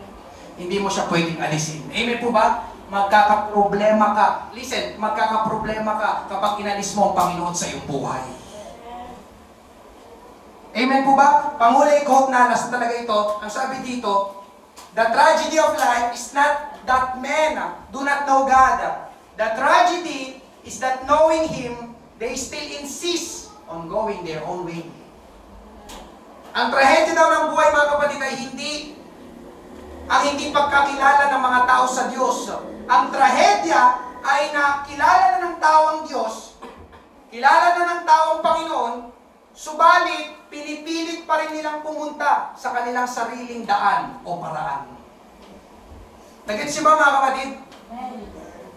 Hindi mo siya pwedeng alisin. Amen po ba? Magkakaproblema ka. Listen, magkakaproblema ka kapag inalis mo ang Panginoon sa iyong buhay. Amen po ba? Panghuli quote na nasa talaga ito, ang sabi dito, the tragedy of life is not that men do not know God. The tragedy is that knowing Him, they still insist on going their own way. Ang trahedya daw ng buhay, mga kapatid, ay hindi pagkakilala ng mga tao sa Diyos. Ang trahedya ay na kilala na ng tao ang Diyos, kilala na ng tao ang Panginoon, subalit pinipilit pa rin nilang pumunta sa kanilang sariling daan o paraan. Nagets niyo ba, mga kapatid?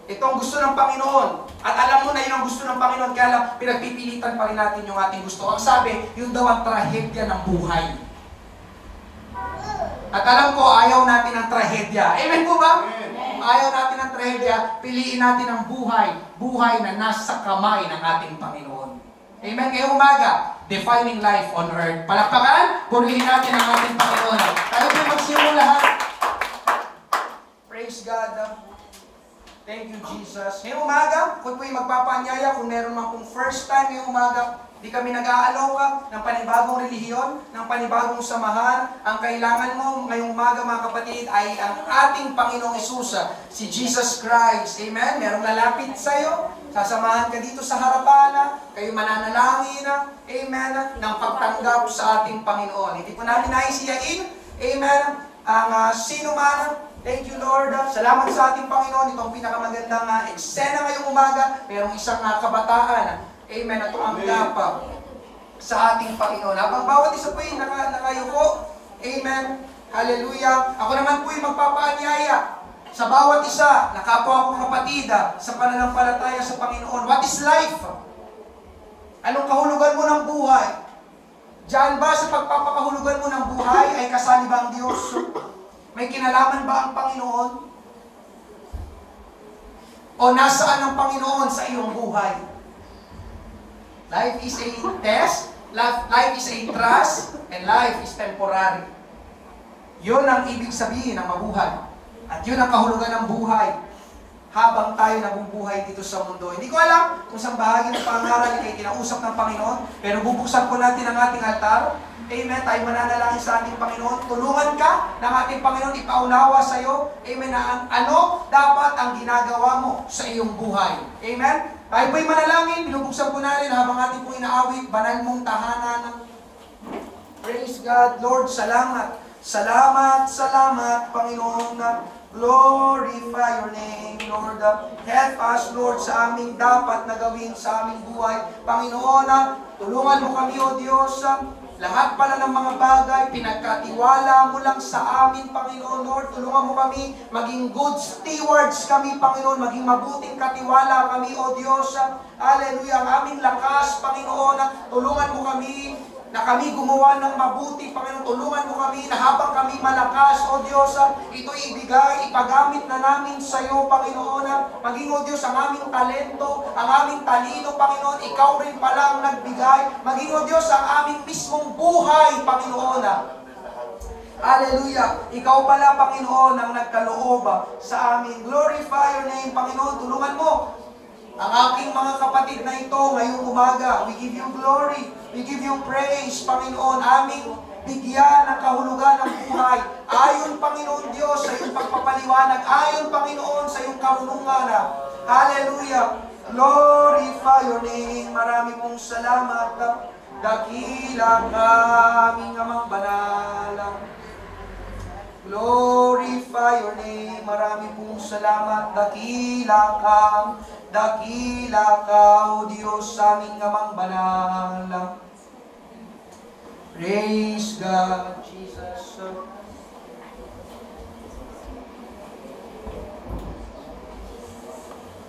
Ito ang gusto ng Panginoon. At alam mo na yun ang gusto ng Panginoon, kaya lang pinagpipilitan pa rin natin yung ating gusto. Ang sabi, yun daw ang trahedya ng buhay. At alam ko, ayaw natin ang trahedya. Amen po ba? Ayaw natin ang trahedya, piliin natin ang buhay. Buhay na nasa kamay ng ating Panginoon. Amen? Ngayong umaga, defining life on earth. Palakpakan, purihin natin ang ating Panginoon. Tayo po magsimula lahat. Praise God. Thank you, Jesus. Ngayong umaga, kung po'y magpapaanyaya, kung meron man pong first time ngayong umaga, di kami nag-aalaw ng panibagong relihiyon, ng panibagong samahan. Ang kailangan mo ngayong umaga, mga kapatid, ay ang ating Panginoong Hesus, si Jesus Christ. Amen? Merong lalapit sa'yo, sasamahan ka dito sa harapan, kayo mananalangin, amen, ng pagtanggap sa ating Panginoon. Hindi po natin naisiyain, amen, ang sino man. Thank you, Lord. Salamat sa ating Panginoon. Itong pinakamagandang eksena ngayong umaga. Merong isang kabataan. Amen. At tumanggap sa ating Panginoon. Habang bawat isa po yung nakayuko. Amen. Hallelujah. Ako naman po yung magpapaanyaya sa bawat isa. Nakapwa akong kapatid sa pananampalataya sa Panginoon. What is life? Anong kahulugan mo ng buhay? Diyan ba sa pagpapakahulugan mo ng buhay ay kasali ba ang Diyos? May kinalaman ba ang Panginoon? O nasaan ang Panginoon sa iyong buhay? Life is a test, life is a trust, and life is temporary. Yun ang ibig sabihin ng mabuhay. At yun ang kahulugan ng buhay habang tayo nabubuhay dito sa mundo. Hindi ko alam kung saan bahagi ng pangaral ay kinausap ng Panginoon, pero bubuksan po natin ang ating altar. Amen. Tayo mananalangin sa ating Panginoon. Tulungan ka ng ating Panginoon, ipaunawa sa iyo. Amen. Na ano dapat ang ginagawa mo sa iyong buhay. Amen. Tayo po'y manalangin. Binubuksan po natin habang ating po inaawit. Banal mong tahanan. Praise God. Lord, salamat Salamat, salamat, Panginoon, na glorify your name, Lord. Help us, Lord, sa aming dapat na gawin sa aming buhay. Panginoon, tulungan mo kami, O Diyos. Lahat pala ng mga bagay, pinagkatiwala mo lang sa amin, Panginoon, Lord. Tulungan mo kami, maging good stewards kami, Panginoon, maging mabuting katiwala kami, O Diyos. Hallelujah, ang aming lakas, Panginoon, tulungan mo kami na kami gumawa ng mabuti, Panginoon. Tulungan mo kami na habang kami malakas, O Diyos, ito ibigay, ipagamit na namin sa iyo, Panginoon. Maging, O Diyos, ang aming talento, ang aming talino, Panginoon, ikaw rin pala ang nagbigay. Maging, O Diyos, ang aming mismong buhay, Panginoon. Hallelujah! Ikaw pala, Panginoon, ang nagkaloob sa amin. Glorify your name, Panginoon. Tulungan mo ang aking mga kapatid na ito ngayong umaga. We give you glory. We give you praise, Panginoon. Aming bigyan ng kahulugan ng buhay. Ayon, Panginoon Diyos, sa iyong pagpapaliwanag. Ayon, Panginoon, sa iyong karunungan. Hallelujah! Glorify your name. Marami pong salamat. Dakila ka, aming amang banal. Glorify your name. Marami pong salamat. Dakila ka, O Diyos, aming amang banal. Praise God, Jesus.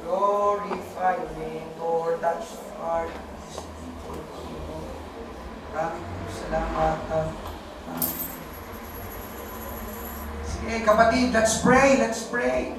Glorify your name, Lord. Touch the heart of these people. Marami pong salamat. Sige, kapatid, let's pray, let's pray.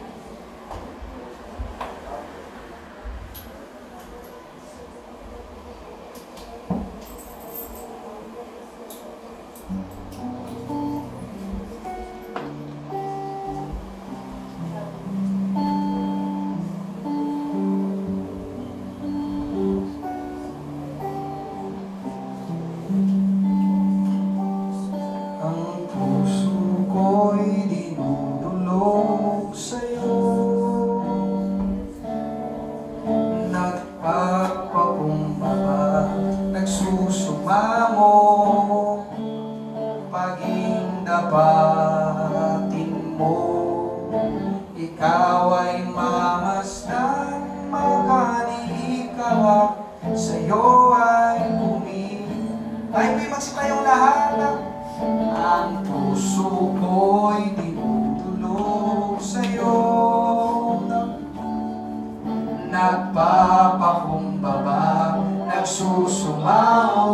Nagpapakumbaba, nagsusumaho,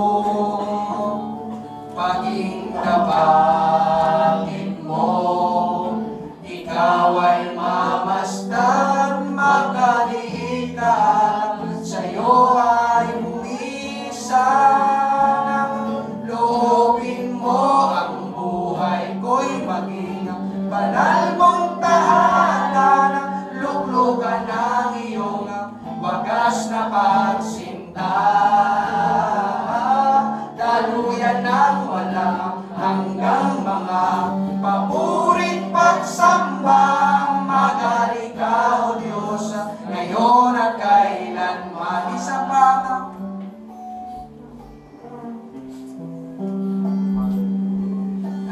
paging dapatin mo, ikaw ay mamasdan, makaliit ka, sa'yo ay bumisan. Loobin mo ang buhay ko'y maging banal mong tahanan, luklukan ng iyong wagas na pagsinta, daluyan ng walang hanggang mga papurit pagsamba. Magaling ka, O Diyos, ngayon at kailanman. Isa pa,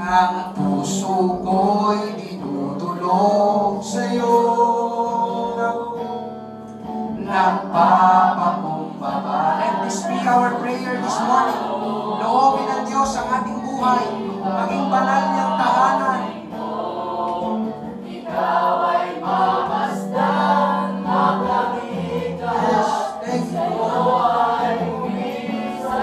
ang puso ko'y dinudulog sa'yo, nagpapakumbaba. Let this be our prayer this morning. Loobin ng Diyos ang ating buhay, maging banal niyang tahanan. Ikaw ay mamasdan, makamit ka. Yes, thank you. Ay bumisan.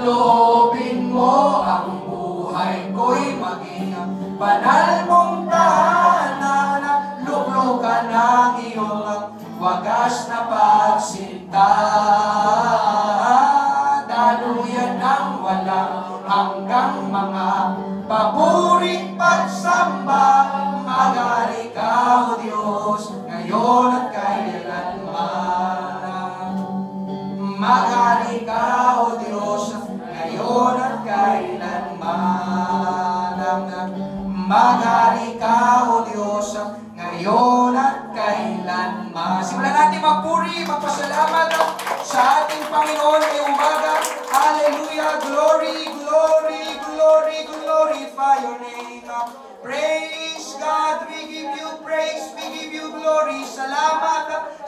Loobin mo ang buhay ko'y maging banal mong tahanan, luklukan ng iyong wagas na pagsinta, daluyan ng walang hanggang mga papurit pagsamba. Magari ka, O Diyos, ngayon at kailanman. Magari ka, O Diyos, ngayon at kailanman. Magari ka, O Diyos, ngayon at kailanman. Simulan natin magpuri, magpasalamat sa ating Panginoon ngayong umaga. Hallelujah! Glory, glory, glory, glory.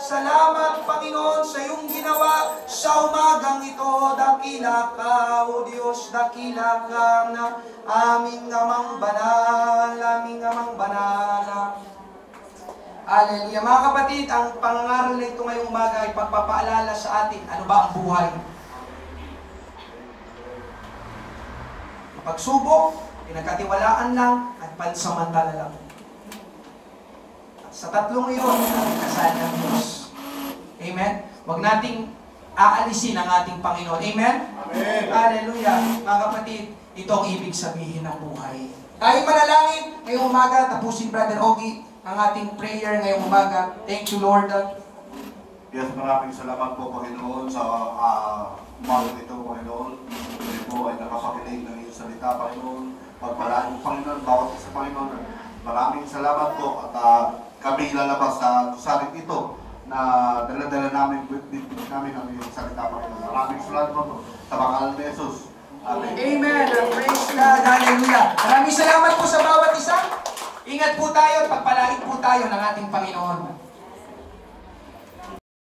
Salamat, Panginoon, sa iyong ginawa sa umagang ito. Dakila ka, O Diyos, dakila ka na aming amang banal, aming amang banal. Hallelujah. Mga kapatid, ang pangaral na ito ngayong umaga ay pagpapaalala sa atin, ano ba ang buhay? Pagsubok, pinagkatiwalaan lang, at pansamantala lang. At sa tatlong iyon, ang kasal ng Diyos. Amen? Huwag nating aalisin ang ating Panginoon. Amen? Amen. Hallelujah. Mga kapatid, ito ang ibig sabihin ng buhay. Tayo manalangin ngayong umaga, tapusin Brother Ogie ang ating prayer ngayong umaga. Thank you, Lord. Yes, maraming salamat po, Panginoon, sa umaga nito, Panginoon. Kami po ay nakapakinig ng iyong salita, Panginoon. Pagpalaan mo, Panginoon, bawat isa, Panginoon. Maraming salamat po at kami lalabas sa kusaring ito na dala-dala namin, bitbit namin ang iyong salita, Panginoon. Maraming salamat po sa pangalan ni Jesus. Amen. Amen. Praise God. Hallelujah. Maraming salamat po sa bawat isa. Ingat po tayo at pagpalain po tayo ng ating Panginoon.